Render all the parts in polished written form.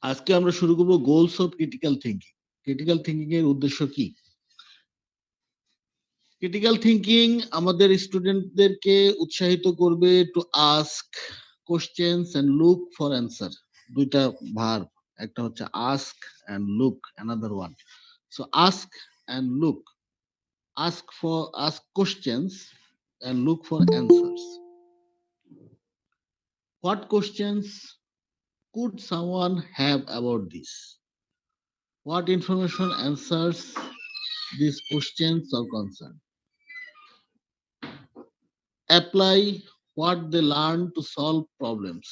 আজকে আমরা শুরু করব goals of critical thinking. Critical thinking এর উদ্দেশ্য কি? ক্রিটিক্যাল থিঙ্কিং আমাদের স্টুডেন্টদেরকে উৎসাহিত করবে to ask questions and look for answer. দুইটা ভার্ব, একটা হচ্ছে ask and look, another one. So ask and look, ask questions and look for answers. What questions could someone have about this? What information answers these questions or concern? Apply what they learn to solve problems.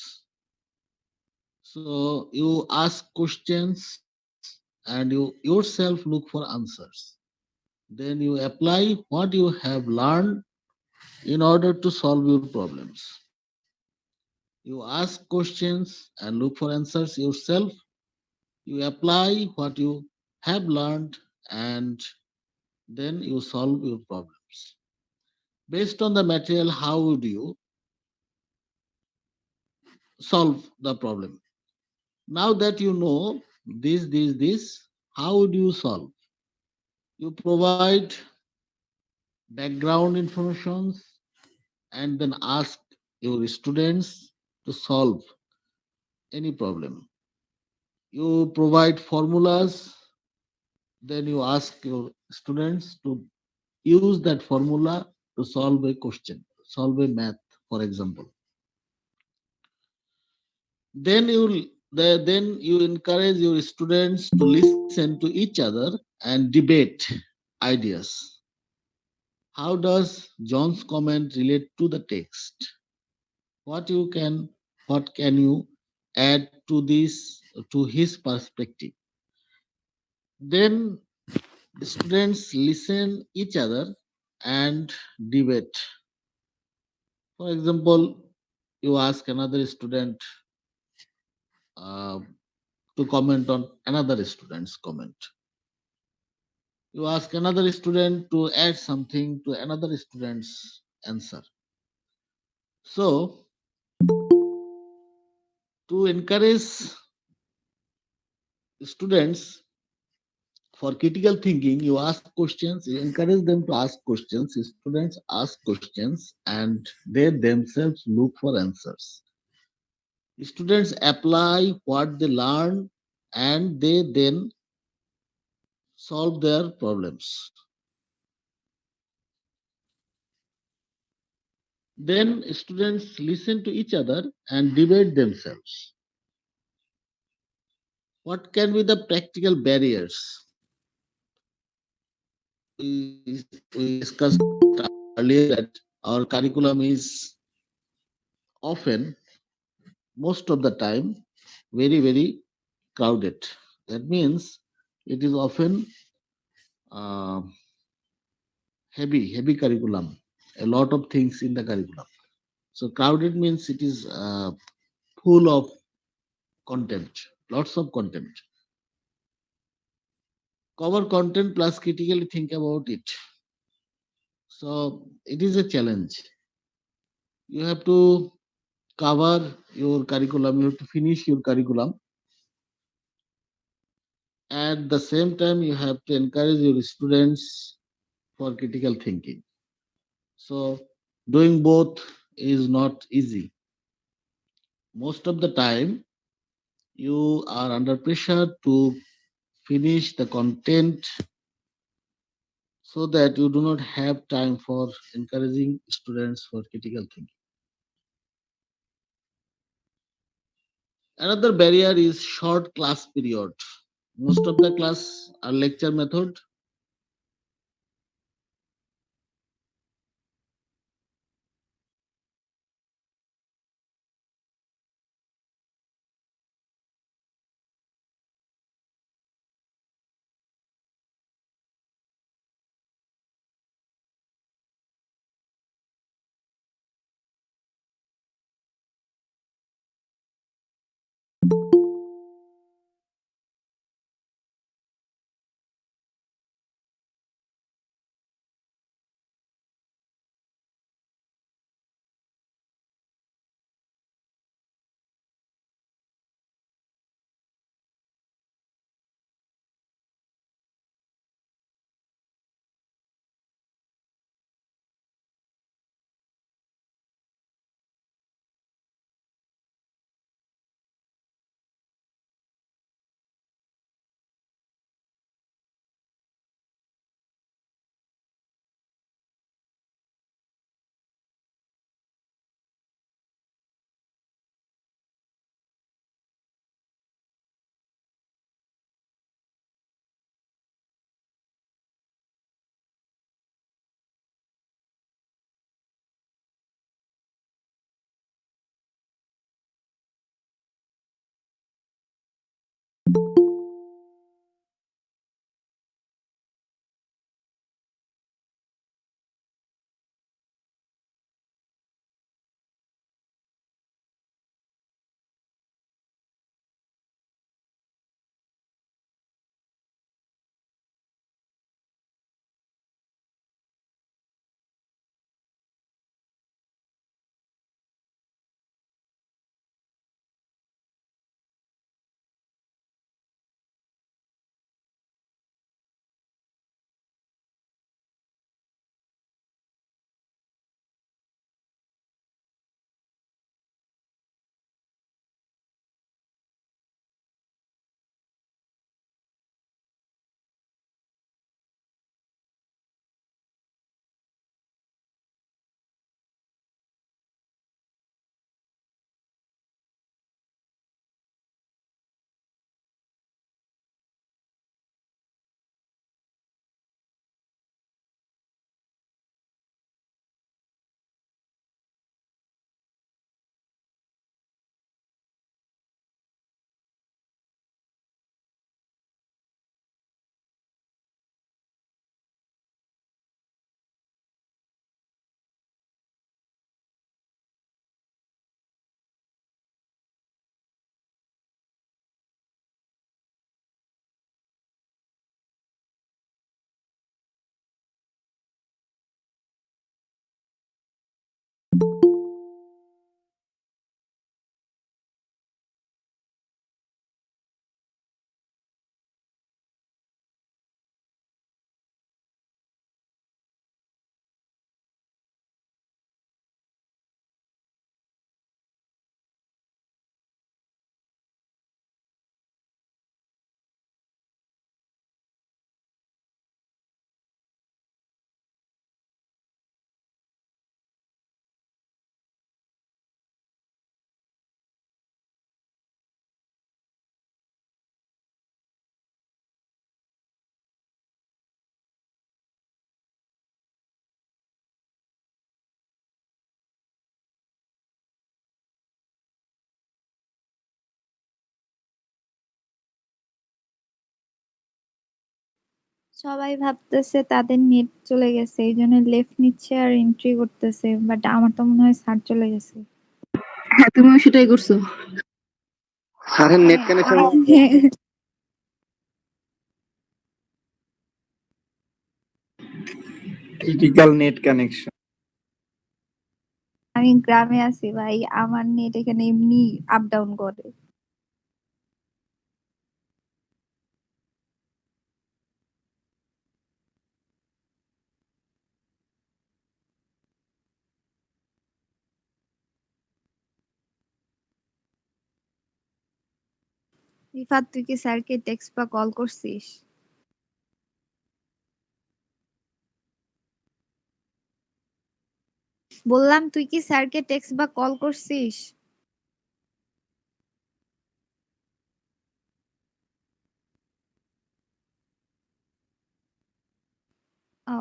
So you ask questions and you yourself look for answers. Then you apply what you have learned in order to solve your problems. You ask questions and look for answers yourself. You apply what you have learned and then you solve your problems. Based on the material, how would you solve the problem? Now that you know this, how would you solve? You provide background information and then ask your students to solve any problem. You provide formulas, then you ask your students to use that formula to solve a question, solve a math, for example. Then you encourage your students to listen to each other and debate ideas. How does John's comment relate to the text? What can you add to this, to his perspective? Then students listen each other and debate. For example, you ask another student uh, to comment on another student's comment. You ask another student to add something to another student's answer. So, to encourage students for critical thinking, you ask questions, you encourage them to ask questions. Students ask questions and they themselves look for answers. Students apply what they learn and they then solve their problems. Then students listen to each other and debate themselves. What can be the practical barriers? We discussed earlier that our curriculum is often, most of the time, very, very crowded. That means it is often uh, heavy curriculum, a lot of things in the curriculum. So crowded means it is full of content, lots of content. Cover content plus critically think about it. So it is a challenge. You have to cover your curriculum, you have to finish your curriculum. At the same time, you have to encourage your students for critical thinking. So doing both is not easy. Most of the time, you are under pressure to finish the content so that you do not have time for encouraging students for critical thinking. Another barrier is short class period. Most of the class are lecture method. সবাই ভাবতেছে তাদের net চলে গেছে, এই জন্য left নিচ্ছে আর entry করতেছে, but আমার তো মনে হয় স্যার চলে গেছে। হ্যাঁ, তুমিও সেটাই করছো। স্যারের নেট হ্যাঁ, কানেকশন ক্রিটিক্যাল নেট কানেকশন। আমি গ্রামে আছি ভাই, আমার নেট এখানে এমনি আপ ডাউন করে। রিফাত, তুই কি স্যারকে টেক্সট বা কল করছিস? বললাম, তুই কি স্যারকে টেক্সট বা কল করছিস? ও,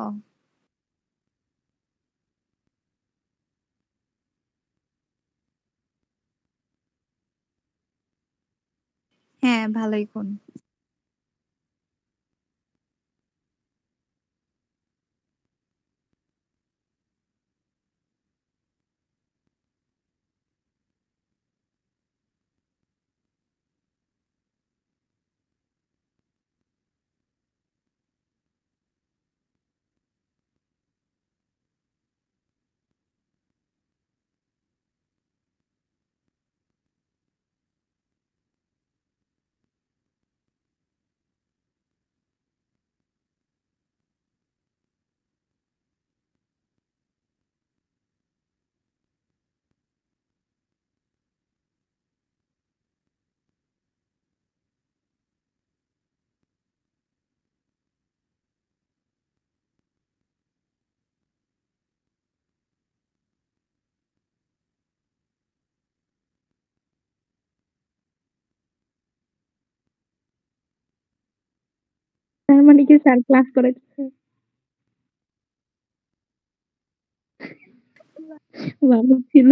হ্যাঁ, ভালোই কোন। তার মানে কি স্যার ক্লাস করেছে? ভালো ছিল।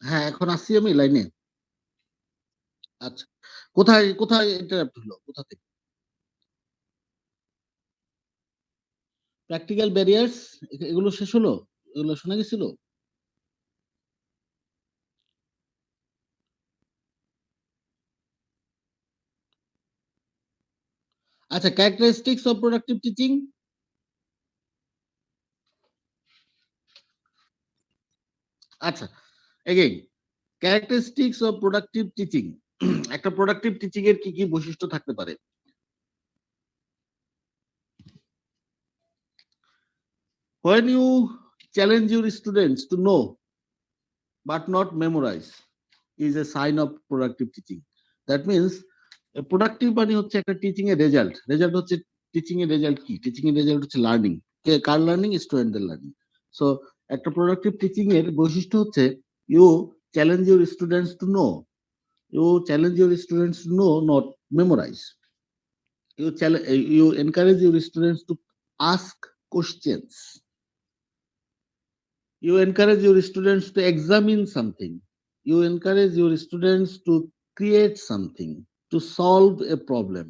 হ্যাঁ, এখন আসছি আমি লাইনে। আচ্ছা, কোথায় কোথায় ইন্টারাপ্ট হলো, কোথা থেকে? প্র্যাকটিক্যাল ব্যারিয়ার্স, এগুলো শেষ হলো? এগুলো শোনা গেছিল? আচ্ছা, ক্যারেক্টারিস্টিক্স অফ প্রোডাক্টিভ টিচিং। আচ্ছা, again characteristics of productive teaching. একটা প্রোডাক্টিভ টিচিং এর কি কি বৈশিষ্ট্য থাকতে পারে? When you challenge your students to know but not memorize is a sign of productive teaching. That means productive মানে হচ্ছে একটা টিচিং এর রেজাল্ট। রেজাল্ট হচ্ছে টিচিং এর রেজাল্ট কি? টিচিং এর রেজাল্ট হচ্ছে লার্নিং। কার লার্নিং? স্টুডেন্টদের লার্নিং। সো একটা প্রোডাক্টিভ টিচিং এর বৈশিষ্ট্য হচ্ছে you challenge your students to know, you challenge your students to know not memorize, you encourage your students to ask questions, you encourage your students to examine something, you encourage your students to create something, to solve a problem,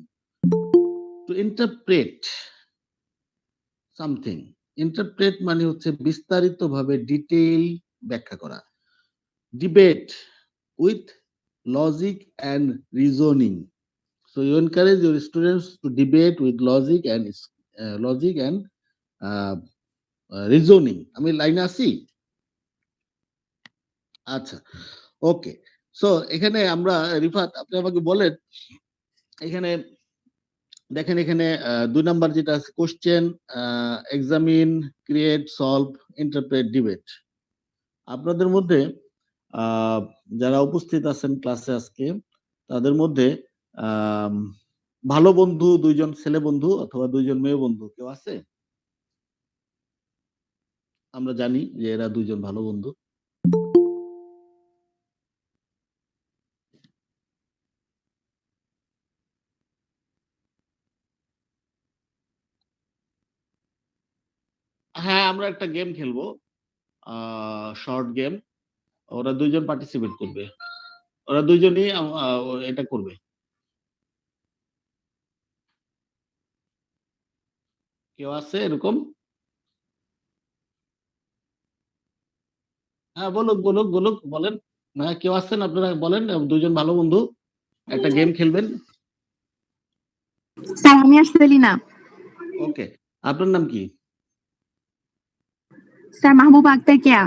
to interpret something. Interpret মানে হচ্ছে বিস্তারিতভাবে detail ব্যাখ্যা করা। Debate with logic and reasoning. So you encourage your students to debate with logic and uh, reasoning. আমি লাইনে আছি? আচ্ছা, ওকে। So এখানে আমরা রিফাত, আপনি আমাকে বলেন, এখানে দেখেন, এখানে 2 নাম্বার যেটা আছে, question, examine, create, solve, interpret, debate. আপনাদের মধ্যে যারা উপস্থিত আছেন ক্লাসে আজকে, তাদের মধ্যে আম, ভালো বন্ধু 2জন ছেলে বন্ধু অথবা 2জন মেয়ে বন্ধু কেউ আছে? আমরা জানি যে এরা 2জন ভালো বন্ধু। হ্যাঁ, আমরা একটা গেম খেলবো, শর্ট গেম। ওরা 2জন পার্টিসিপেট করবে, ওরা 2জনই এটা করবে। কেউ আছে এরকম? হ্যাঁ, বলুক বলুক বলুক, বলেন। না, কেউ আছেন আপনারা বলেন, 2জন ভালো বন্ধু একটা গেম খেলবেন। স্যার আমি আর সেলিনা। ওকে, আপনার নাম কি? স্যার মাহবুব আক্তার কেয়া।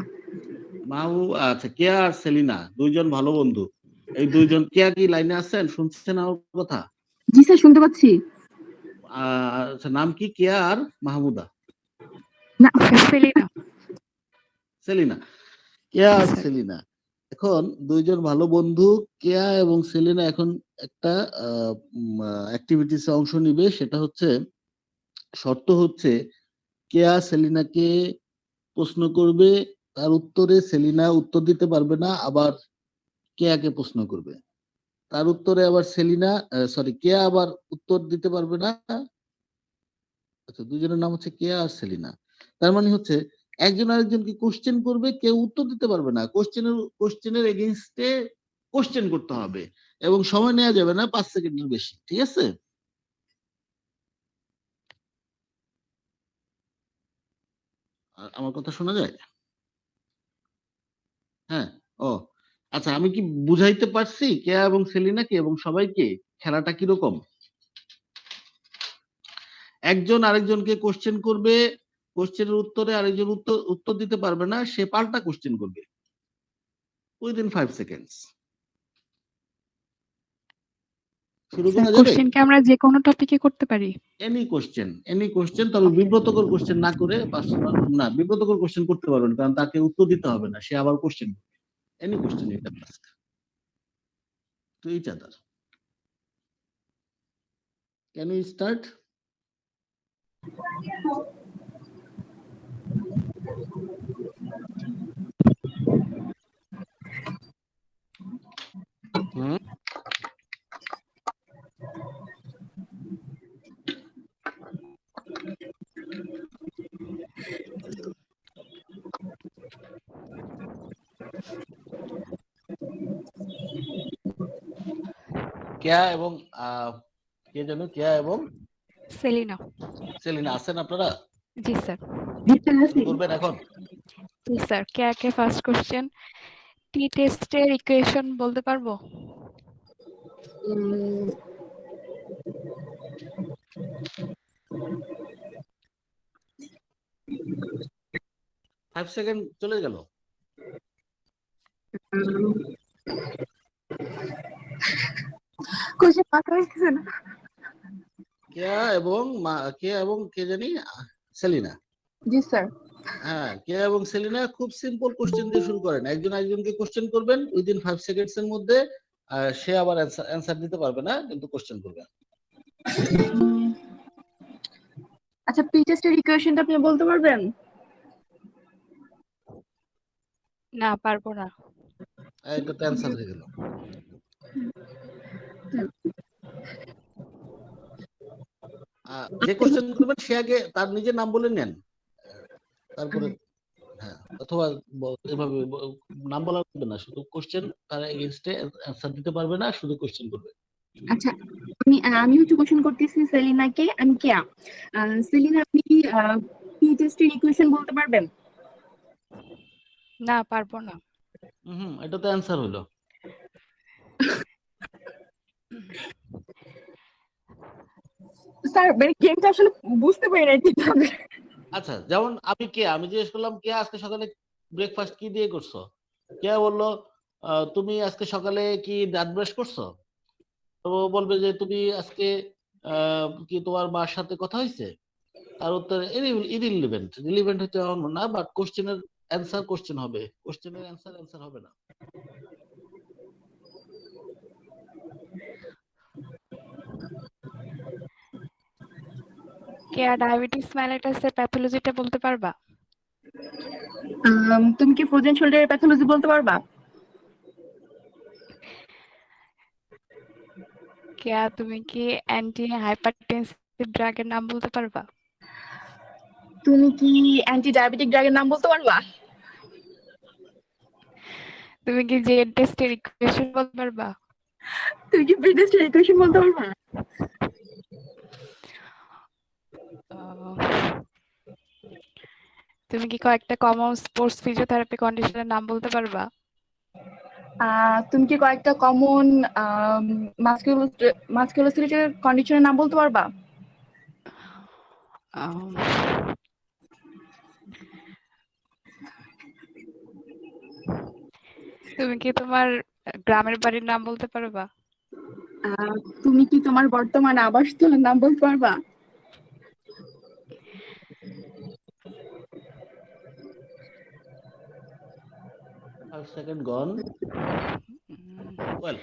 মাহবুব, আচ্ছা। কেয়া আর সেলিনা 2জন ভালো বন্ধু। এই 2জন, কেয়া কি লাইনে আছেন, শুনছেন আমার কথা? জি স্যার শুনতে পাচ্ছি। আচ্ছা, নাম কি কেয়া আর মাহমুদা? না সেলিনা। সেলিনা। কেয়া আর সেলিনা এখন 2জন ভালো বন্ধু। কেয়া এবং সেলিনা এখন একটা অ্যাক্টিভিটিসে অংশ নিবে। সেটা হচ্ছে, শর্ত হচ্ছে কেয়া সেলিনাকে প্রশ্ন করবে, তার উত্তরে সেলিনা উত্তর দিতে পারবে না, আবার কেয়াকে প্রশ্ন করবে, তার উত্তরে আবার সেলিনা, সরি, কেয়া আবার উত্তর দিতে পারবে না। আচ্ছা, 2জনের নাম হচ্ছে কেয়া আর সেলিনা। তার মানে হচ্ছে একজন আরেকজনকে কোশ্চেন করবে, কেউ উত্তর দিতে পারবে না, কোশ্চেনের এগেইনস্টে কোশ্চেন করতে হবে, এবং সময় নেওয়া যাবে না 5 সেকেন্ডের বেশি। ঠিক আছে? আমার কথা শোনা যায়? হ্যাঁ। ও আচ্ছা, আমি কি বুঝাইতে পারছি কেয়া এবং সেলিনাকে এবং সবাইকে খেলাটা কিরকম? একজন আরেকজনকে কোশ্চেন করবে, কোশ্চেনের উত্তরে আরেকজন উত্তর দিতে পারবে না, সে পাল্টা কোশ্চেন করবে উইদিন 5 সেকেন্ডস। শুরু স্যার করা যাবে? কোশ্চেন কি আমরা যে কোনো টপিকে করতে পারি? এনি কোশ্চেন, তবে বিব্রতকর কোশ্চেন না করে, না, বিব্রতকর কোশ্চেন করতে পারবেন, কারণ তাকে উত্তর দিতে হবে না, সে আবার কোশ্চেন করবে। Any question you can ask to each other. Can you start? Hmm. Keya এবং কে যেন, কেয়া এবং সেলিনা। সেলিনা আছেন আপনারা? জি স্যার। শুরু করবেন এখন? জি স্যার। কে ফার্স্ট কোশ্চেন, টি টেস্টের ইকুয়েশন বলতে পারবো? উম, 5 সেকেন্ড চলে গেল। কোশ্চেন মাথা আসছে না। কেয়া এবং কে জানি, সেলিনা। জি স্যার। হ্যাঁ, কেয়া এবং সেলিনা খুব সিম্পল কোশ্চেন দিয়ে শুরু করেন। একজন একজনকে কোশ্চেন করবেন উইদিন 5 সেকেন্ডস এর মধ্যে। সে আবার অ্যান্সার দিতে পারবে না, কিন্তু কোশ্চেন করবে। আচ্ছা পি টেস্টের ইকুয়েশনটা আপনি বলতে পারবেন? না, পারবো না। এটা তো অ্যান্সার হয়ে গেল। যে কোশ্চেন করবেন সে আগে তার নিজের নাম বলে নেন, তারপরে, হ্যাঁ, অথবা এভাবে নাম বলা হবে না, শুধু কোশ্চেন, তার এগেইনস্টে অ্যান্সার দিতে পারবে না, শুধু কোশ্চেন করবে। আচ্ছা আমি হচ্ছে কোশ্চেন করতেছি সেলিনাকে। আমি কেয়া। সেলিনা আপনি কি পি টেস্টের ইকুয়েশন বলতে পারবেন? না, পারবো না। এটা তো অ্যান্সার হলো। স্যার গেমটা আসলে বুঝতে পারি না ঠিকভাবে। আচ্ছা, যেমন আমি জিজ্ঞেস করলাম, কে আজকে সকালে ব্রেকফাস্ট কি দিয়ে করছো? কে বললো তুমি আজকে সকালে কি দাঁত ব্রাশ করছো? তো ও বলবে যে তুমি আজকে কি তোমার মার সাথে কথা হয়েছে? তার উত্তর ইরিলিভেন্ট। রিলিভেন্ট হতে হবে না, বাট কোশ্চেনের অ্যান্সার কোশ্চেন হবে, কোশ্চেনের অ্যান্সার অ্যান্সার হবে না। কেয়া ডায়াবেটিস মেলাইটাসের প্যাথোলজিটা বলতে পারবা? তুমি কি ফ্রোজেন শোল্ডারের প্যাথোলজি বলতে পারবা? কেয়া তুমি কি অ্যান্টি হাইপারটেনসিভ ড্রাগের নাম বলতে পারবা? তুমি কি অ্যান্টি ডায়াবেটিক ড্রাগের নাম বলতে পারবা? তুমি কি জেড টেস্টের ইকুয়েশন বলতে পারবা? তুমি কি প্রিটেস্টের ইকুয়েশন বলতে পারবা? আহ, তুমি কি কয়েকটা কমন স্পোর্টস ফিজিওথেরাপি কন্ডিশনের নাম বলতে পারবা? তুমি কি কয়েকটা কমন মাসকুলোস্কেলেটাল কন্ডিশনের নাম বলতে পারবা? আম, তুমি কি তোমার গ্রামের বাড়ির নাম বলতে পারবা? তুমি কি তোমার বর্তমান আবাসস্থলের নাম বলতে পারবা? 5 সেকেন্ড গন। উম, ওয়েল,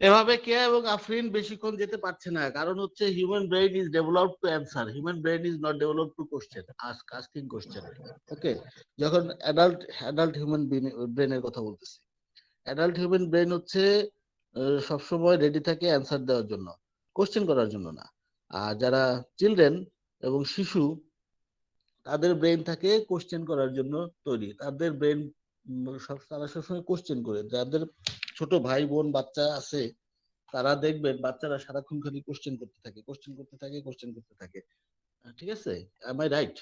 এভাবে কেয়া এবং আফরিন বেশিক্ষণ যেতে পারছে না, কারণ হচ্ছে human brain is developed to answer, human brain is not developed to question, asking question. Okay, যখন অ্যাডাল্ট হিউম্যান ব্রেনের কথা বলতেছি, অ্যাডাল্ট হিউম্যান ব্রেন হচ্ছে সবসময় রেডি থাকে অ্যান্সার দেওয়ার জন্য, কোশ্চেন করার জন্য না। আর যারা চিলড্রেন এবং শিশু, তাদের ব্রেন থাকে কোশ্চেন করার জন্য তৈরি, তাদের ব্রেন তারা সবসময় কোশ্চেন করে। যাদের ছোট ভাই বোন বাচ্চা আছে, তারা দেখবেন বাচ্চারা সারাক্ষণ খালি কোশ্চেন করতে থাকে, কোশ্চেন করতে থাকে, কোশ্চেন করতে থাকে। ঠিক আছে? Am I right?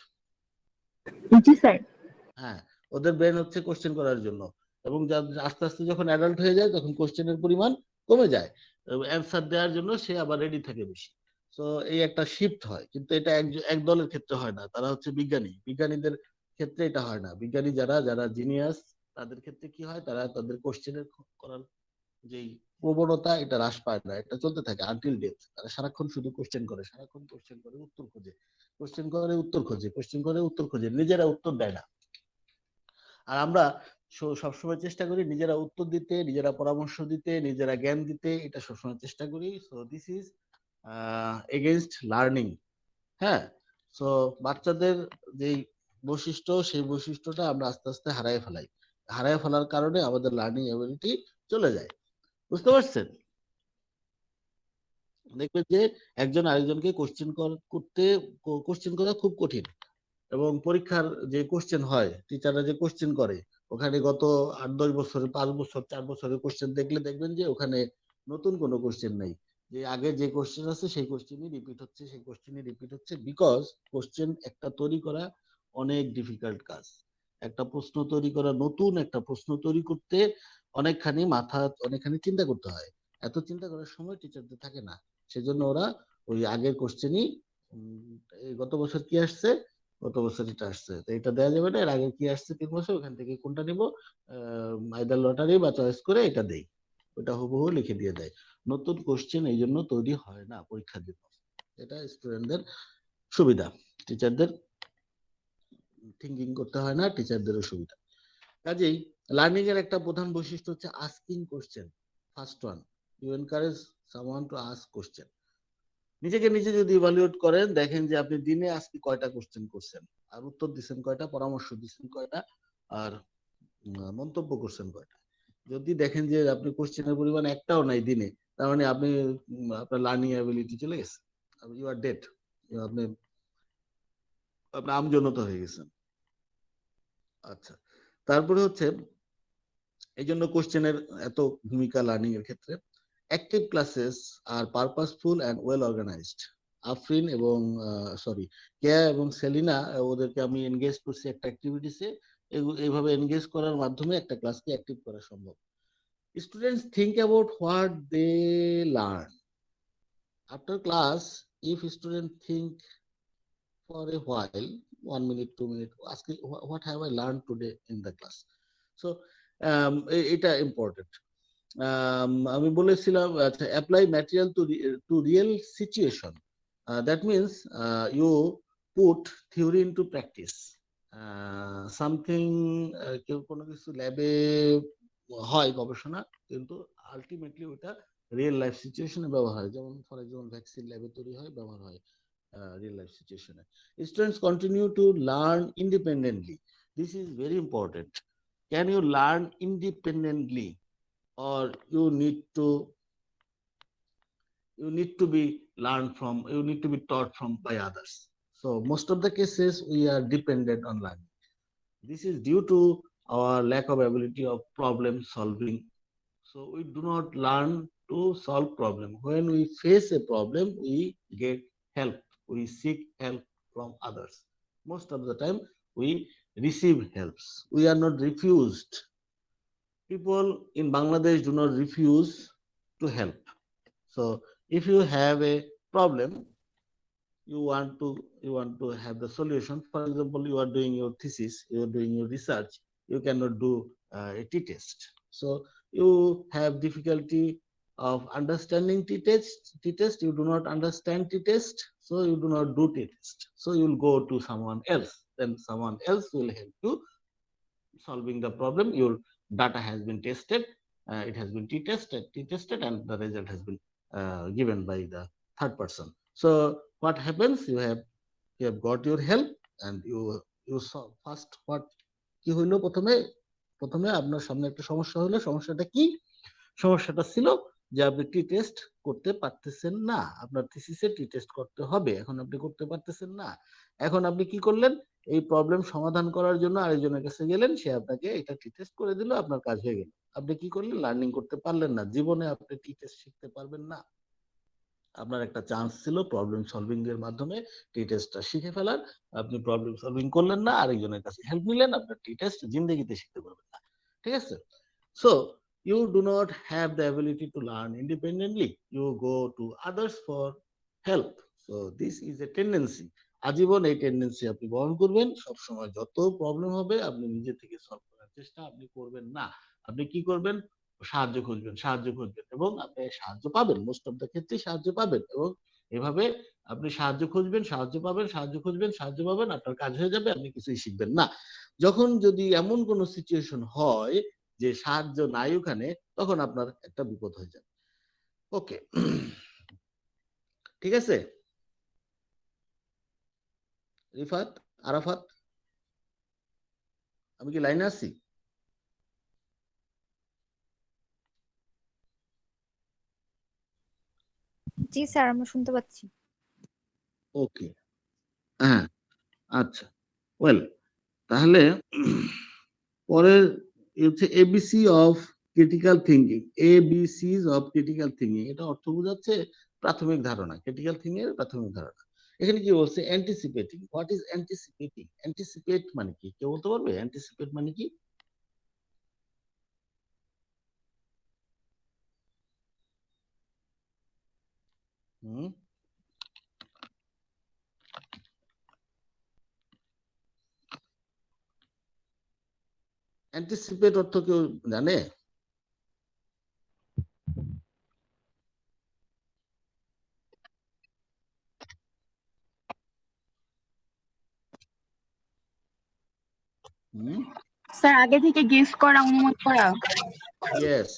জি স্যার। হ্যাঁ, ওদের ব্রেন হচ্ছে কোশ্চেন করার জন্য। এবং আস্তে আস্তে যখন অ্যাডাল্ট হয়ে যায়, তখন কোশ্চেনের পরিমাণ কমে যায়, অ্যান্সার দেওয়ার জন্য সে আবার রেডি থাকে বেশি। তো এই একটা শিফট হয়, কিন্তু এটা এক দলের ক্ষেত্রে হয় না, তারা হচ্ছে বিজ্ঞানীদের ক্ষেত্রে এটা হয় না। বিজ্ঞানী যারা যারা জিনিয়াস, তাদের ক্ষেত্রে কি হয়, তারা তাদের কোশ্চেনের করার যেই প্রবণতা, এটা হ্রাস পায় না, এটা চলতে থাকে আনটিল ডেথ। তারা সারাক্ষণ শুধু কোশ্চেন করে, সারাক্ষণ কোশ্চেন করে, উত্তর খোঁজে, কোশ্চেন করে, উত্তর খোঁজে, কোশ্চেন করে, উত্তর খোঁজে, নিজেরা উত্তর দেয় না। আর আমরা সবসময় চেষ্টা করি নিজেরা উত্তর দিতে, নিজেরা পরামর্শ দিতে, নিজেরা জ্ঞান দিতে, এটা সবসময় চেষ্টা করি। So this is against learning. হ্যাঁ, সো বাচ্চাদের যেই বৈশিষ্ট্য, সেই বৈশিষ্ট্যটা আমরা আস্তে আস্তে হারায় ফেলার কারণে আমাদের লার্নিং এবিলিটি চলে যায়। বুঝতে পারছেন? দেখবেন যে একজন আরেকজনকে কোশ্চেন করা খুব কঠিন। এবং পরীক্ষার যে কোশ্চেন হয়, টিচাররা যে কোশ্চেন করে, ওখানে গত 8-10 বছরে, 5 বছর, 4 বছরের কোশ্চেন দেখলে দেখবেন যে ওখানে নতুন কোনো কোশ্চেন নেই। যে আগে যে কোশ্চেন আছে সেই কোশ্চেনই রিপিট হচ্ছে, সেই কোশ্চেনই রিপিট হচ্ছে, বিকজ কোশ্চেন একটা তৈরি করা অনেক ডিফিকাল্ট কাজ। একটা প্রশ্ন তৈরি করা, নতুন একটা প্রশ্ন তৈরি করতে অনেকখানি চিন্তা করতে হয়। এত চিন্তা করার সময় টিচারদের থাকে না, সেজন্য ওরা ওই আগের কোশ্চেনই, গত বছর কি আসছে, গত বছর এটা আসছে, তো এটা দেওয়া যাবে না, এর আগে কি আসছে 3 বছর, ওখান থেকে কোনটা নিব, আইদার লটারি বা চয়েস করে এটা দেই, ওটা হুবহু লিখে দিয়ে দেয়। নতুন কোশ্চেন এই জন্য তৈরি হয় না পরীক্ষার জন্য। এটা স্টুডেন্টদের সুবিধা, টিচারদের থিঙ্কিং করতে হয় না, টিচারদেরও সুবিধা। কাজেই লার্নিং এর একটা প্রধান বৈশিষ্ট্য হচ্ছে asking question. First one, you encourage someone to ask question. নিজেকে নিজে যদি ইভালুয়েট করেন, দেখেন যে আপনি দিনে আজকে কয়টা কোশ্চেন করছেন, আর উত্তর দিচ্ছেন কয়টা, পরামর্শ দিচ্ছেন কয়টা, আর মন্তব্য করছেন কয়টা। যদি দেখেন যে আপনি কোশ্চেনের পরিমাণ একটাও নাই দিনে, তার মানে আপনি আপনার লার্নিং অ্যাবিলিটি চলে গেছে, ইউ আর ডেড, আপনি আপনি আমজনত হয়ে গেছেন। আচ্ছা, তারপরে হচ্ছে এই জন্য কোশ্চেনের এত ভূমিকা লার্নিং এর ক্ষেত্রে। অ্যাক্টিভ ক্লাসেস আর purposeful and well organized. Afrin এবং কেয়া এবং সেলিনা, ওদেরকে আমি এনগেজ করছি একটা অ্যাক্টিভিটিসে। এইভাবে এনগেজ করার মাধ্যমে একটা ক্লাসকে অ্যাক্টিভ করা সম্ভব। Students think about what they learn after class. If student think for a while, 1 minute, 2 minutes, asking what have I learned today in the class. So এটা ইম্পর্টেন্ট। আমি বলেছিলাম আচ্ছা, apply material to real situation, that means you put theory into practice. Something কেউ কোনো কিছু ল্যাবে হয় গবেষণা, কিন্তু আলটিমেটলি ওটা রিয়েল লাইফ সিচুয়েশনে ব্যবহার হয়, যেমন ফর এক্সাম্পল ভ্যাকসিন ল্যাবে তৈরি হয়, ব্যবহার হয় real life situation. Students continue to learn independently. This is very important. Can you learn independently, or you need to be learned from, you need to be taught from by others? So most of the cases we are dependent on learning. This is due to our lack of ability of problem solving. So we do not learn to solve problem. When we face a problem, we get help. We seek help from others. Most of the time, we receive helps. We are not refused. People in Bangladesh do not refuse to help. So if you have a problem, you want to have the solution. For example, you are doing your thesis, you are doing your research, you cannot do a t-test. So you have difficulty of understanding t-test, you do not understand t-test, so you do not do t-test. So you will go to someone else, then someone else will help you solving the problem. Your data has been tested, it has been t-tested, and the result has been given by the third person. So what happens, you have got your help, and you saw first what কি হইলো। প্রথমে আপনার সামনে একটা সমস্যা হলো। সমস্যাটা কি? সমস্যাটা ছিল যে আপনি টি টেস্ট করতে পারতেছেন না, আপনার থিসিসে টি টেস্ট করতে হবে, এখন আপনি করতে পারতেছেন না। এখন আপনি কি করলেন? এই প্রবলেম সমাধান করার জন্য আরেকজনের কাছে গেলেন, সে আপনাকে এটা টি টেস্ট করে দিল, আপনার কাজ হয়ে গেল। আপনি কি করলেন? লার্নিং করতে পারলেন না। জীবনে আপনি টি টেস্ট শিখতে পারবেন না। আপনার একটা চান্স ছিল প্রবলেম সলভিং এর মাধ্যমে টি টেস্টটা শিখে ফেলার, আপনি প্রবলেম সলভিং করলেন না, আরেকজনের কাছে হেল্প নিলেন, আপনার টি টেস্ট জিন্দেগিতে শিখতে পারবেন না। ঠিক আছে? So you do not have the ability to learn independently, you go to others for help. So this is a tendency. আজীবন এই টেন্ডেন্সি আপনি বহন করবেন। সবসময় যত প্রবলেম হবে আপনি নিজে থেকে সলভ করার চেষ্টা আপনি করবেন না। আপনি কি করবেন? সাহায্য খুঁজবেন এবং আপনি সাহায্য পাবেন, মোস্ট অফ দ্য ক্ষেত্রে সাহায্য পাবেন। এবং এভাবে আপনি সাহায্য খুঁজবেন, সাহায্য পাবেন, আপনার কাজ হয়ে যাবে, আপনি কিছুই শিখবেন না। যখন যদি এমন কোন সিচুয়েশন হয় যে সাহায্য নাই ওখানে, তখন আপনার একটা বিপদ হয়ে যাবে। ওকে, ঠিক আছে? রিফাত, আরাফাত, আমি কি লাইনে আছি? জি স্যার, আমরা শুনতে পাচ্ছি। ওকে, হ্যাঁ, আচ্ছা, ওয়েল, তাহলে পরের হচ্ছে ABC of critical thinking. ABCs of critical thinking, এটা অর্থ বোঝাচ্ছে প্রাথমিক ধারণা, ক্রিটিক্যাল থিঙ্কিং এর প্রাথমিক ধারণা। এখানে কি বলছে? Anticipating. What is anticipating? Anticipate মানে কি? কেউ বলতে পারবে অ্যান্টিসিপেট মানে কি? অ্যান্টিসিপেট অর্থ কেউ জানে? স্যার আগে থেকে গেস করা, অনুমান করা। ইয়েস,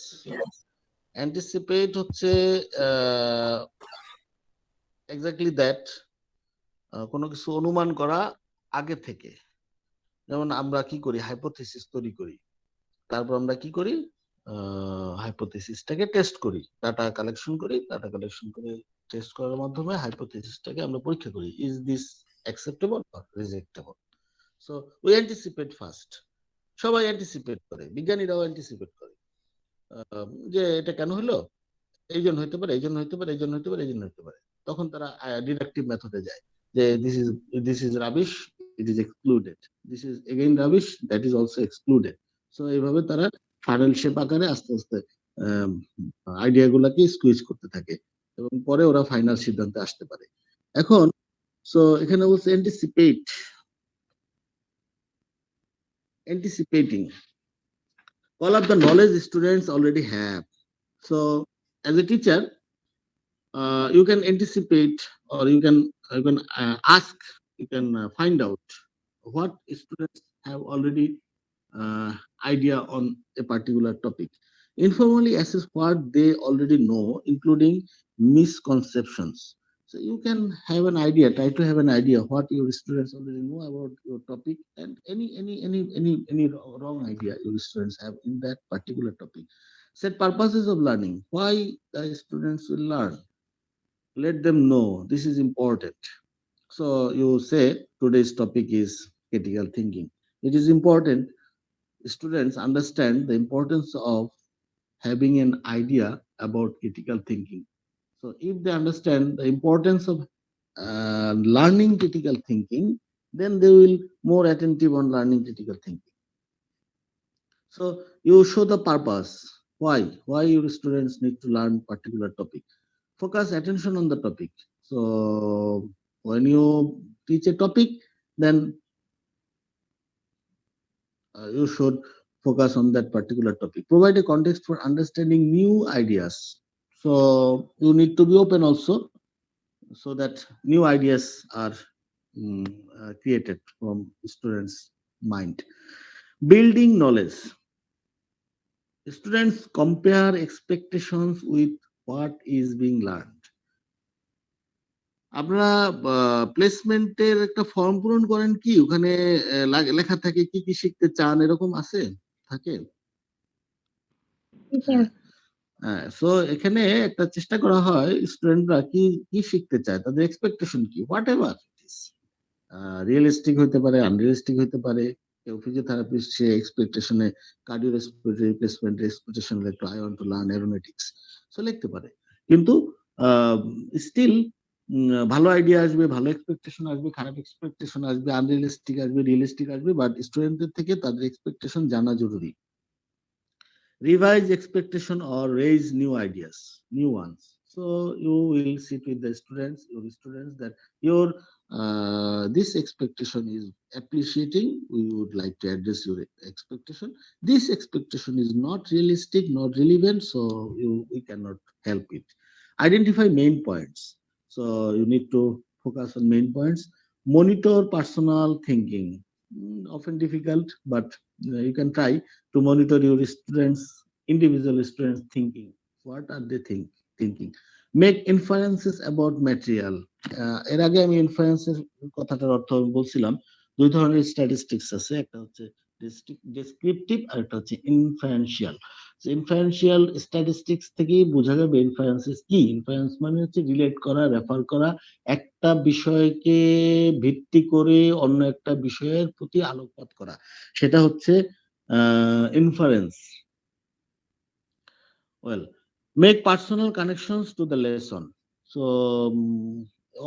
অ্যান্টিসিপেট হচ্ছে এক্স্যাক্টলি দ্যাট, কোনো কিছু অনুমান করা আগে থেকে। যেমন আমরা কি করি? হাইপোথিসিস তৈরি করি, তারপর আমরা কি করি? হাইপোথিসিসটাকে টেস্ট করি, ডাটা কালেকশন করে টেস্ট করার মাধ্যমে হাইপোথিসিসটাকে আমরা পরীক্ষা করি, is this acceptable or rejectable. So we anticipate first. সবাই অ্যান্টিসিপেট করে, বিজ্ঞানীরাও অ্যান্টিসিপেট করে যে এটা কেন হলো, এই জন্য হইতে পারে, এই জন্য হইতে পারে, এই জন্য হইতে পারে, এই জন্য হইতে পারে। তখন তারা ডিডাকটিভ মেথডে যায় যে this is rubbish, it is excluded, this is again rubbish, that is also excluded. So এইভাবে তারা ফাইনাল শেপ আকারে আস্তে আস্তে আইডিয়া গুলাকে স্কুইজ করতে থাকে এবং পরে ওরা ফাইনাল সিদ্ধান্তে আসতে পারে। এখন সো এখানে বলছে anticipating. all of the knowledge students already have. So as a teacher, you can anticipate, or you can ask, you can find out what students have already idea on a particular topic. Informally assess what they already know, including misconceptions. So you can have an idea, try to have an idea what your students already know about your topic, and any wrong idea your students have in that particular topic. Set purposes of learning. Why the students will learn? Let them know this is important. So you say today's topic is critical thinking. It is important students understand the importance of having an idea about critical thinking. So, if they understand the importance of learning critical thinking, then they will more attentive on learning critical thinking. So, you show the purpose. Why your students need to learn particular topic. Focus attention on the topic. So, when you teach a topic, then you should focus on that particular topic. Provide a context for understanding new ideas. So you need to be open also, so that new ideas are created from students' mind. Building knowledge. Students compare expectations with what is being learned. আপনারা প্লেসমেন্টের একটা form পূরণ করেন কি ওখানে লেখা থাকে কি কি শিখতে চান এরকম আছে থাকে সো এখানে একটা চেষ্টা করা হয় স্টুডেন্টরা কি কি শিখতে চায় তাদের এক্সপেকটেশন কি হোয়াট এভার রিয়েলিস্টিক হইতে পারে আনরিয়েলিস্টিক হইতে পারে কেউ ফিজিওথেরাপিস্ট সে এক্সপেকটেশনে কার্ডিও রেসপিরেটরি রিপ্লেসমেন্ট এক্সপেকটেশন লিখতো I want to learn Aeronautics so লিখতে পারে কিন্তু স্টিল ভালো আইডিয়া আসবে ভালো এক্সপেকটেশন আসবে খারাপ এক্সপেকটেশন আসবে আনরিয়েলিস্টিক আসবে রিয়েলিস্টিক আসবে বাট স্টুডেন্টদের থেকে তাদের এক্সপেকটেশন জানা জরুরি revise expectation or raise new ideas, new ones. So you will sit with the students, your students that your this expectation is appreciating. We would like to address your expectation. This expectation is not realistic, not relevant, so we cannot help it. Identify main points. So you need to focus on main points. Monitor personal thinking. Often difficult, but you can try to monitor your students, individual students thinking. What are they thinking? Make inferences about material. এর আগে আমি ইনফারেন্সের কথাটার অর্থ বলছিলাম দুই ধরনের statistics আছে একটা হচ্ছে ডেসক্রিপটিভ আর একটা হচ্ছে ইনফারেন্সিয়াল ইনফারেন্সিয়াল স্ট্যাটিস্টিক্স থেকেই বোঝা যাবে ইনফারেন্সেস কি ইনফারেন্স মানে হচ্ছে রিলেট করা রেফার করা একটা বিষয়কে ভিত্তি করে অন্য একটা বিষয়ের প্রতি আলোকপাত করা সেটা হচ্ছে inference. Well, make personal connections to the lesson. So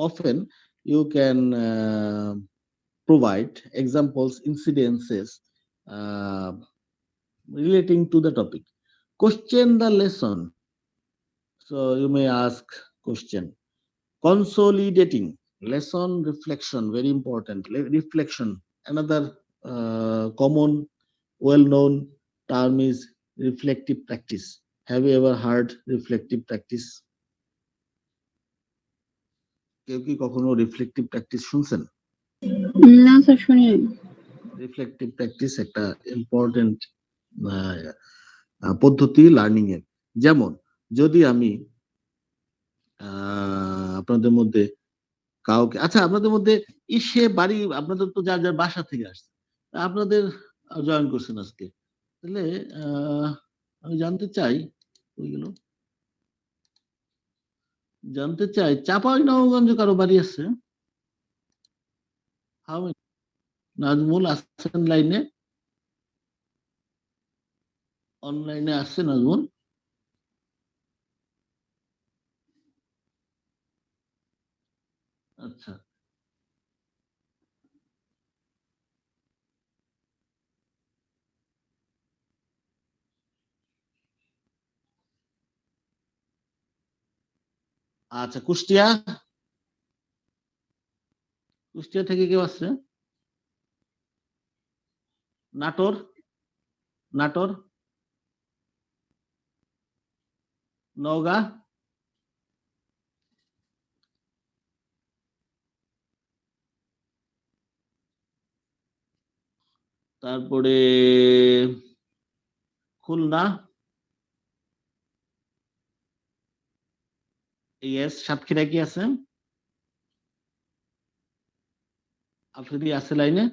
often you can provide examples, incidences relating to the topic. Question the lesson. So you may ask question. Consolidating lesson reflection, very important. Reflection, another common well-known term is reflective practice. Have you ever heard reflective practice? কেউ কি কখনো reflective practice শুনছেন? না sir শুনিনি। Reflective practice একটা important পদ্ধতি learning এর। যেমন যদি আমি আপনাদের মধ্যে কাউকে আচ্ছা আপনাদের মধ্যে সে বাড়ি আপনাদের তো যার যার বাসা থেকে আসছে আপনাদের জয়েন করছেন আজকে তাহলে আমি জানতে চাই ওইগুলো জানতে চাই চাঁপাইনবাবগঞ্জ কারো বাড়ি আছে নাজমুল আসছেন লাইনে অনলাইনে আসছে নাজমুল আচ্ছা আচ্ছা কুষ্টিয়া কুষ্টিয়া থেকে কেউ আসছে নাটোর নাটোর নওগাঁ, তারপরে খুলনা, ইয়েস, সাতক্ষীরা কি আছে? আফ্রিদি আছে লাইনে?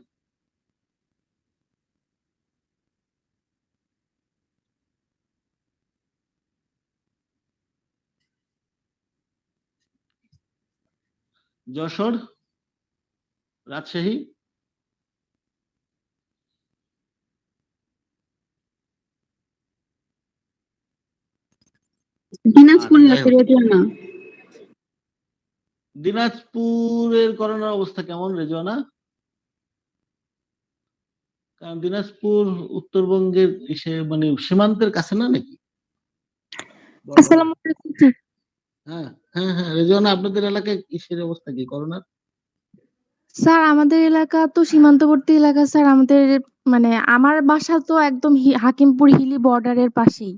যশোর, রাজশাহী, দিনাজপুর আচ্ছা, না যাই হোক। রেডিওনা। দিনাজপুরের করোনার অবস্থা কেমন রেজওয়ানা? কারণ দিনাজপুর উত্তরবঙ্গের মানে সীমান্তের কাছে না নাকি? আসসালামু আলাইকুম স্যার। হ্যাঁ হ্যাঁ হ্যাঁ, রেজওয়ানা আপনাদের এলাকায় কিসের অবস্থা কি করোনার? স্যার আমাদের এলাকা তো সীমান্তবর্তী এলাকা স্যার। আমাদের মানে আমার বাসা তো একদম হাকিমপুর হিলি বর্ডারের পাশেই।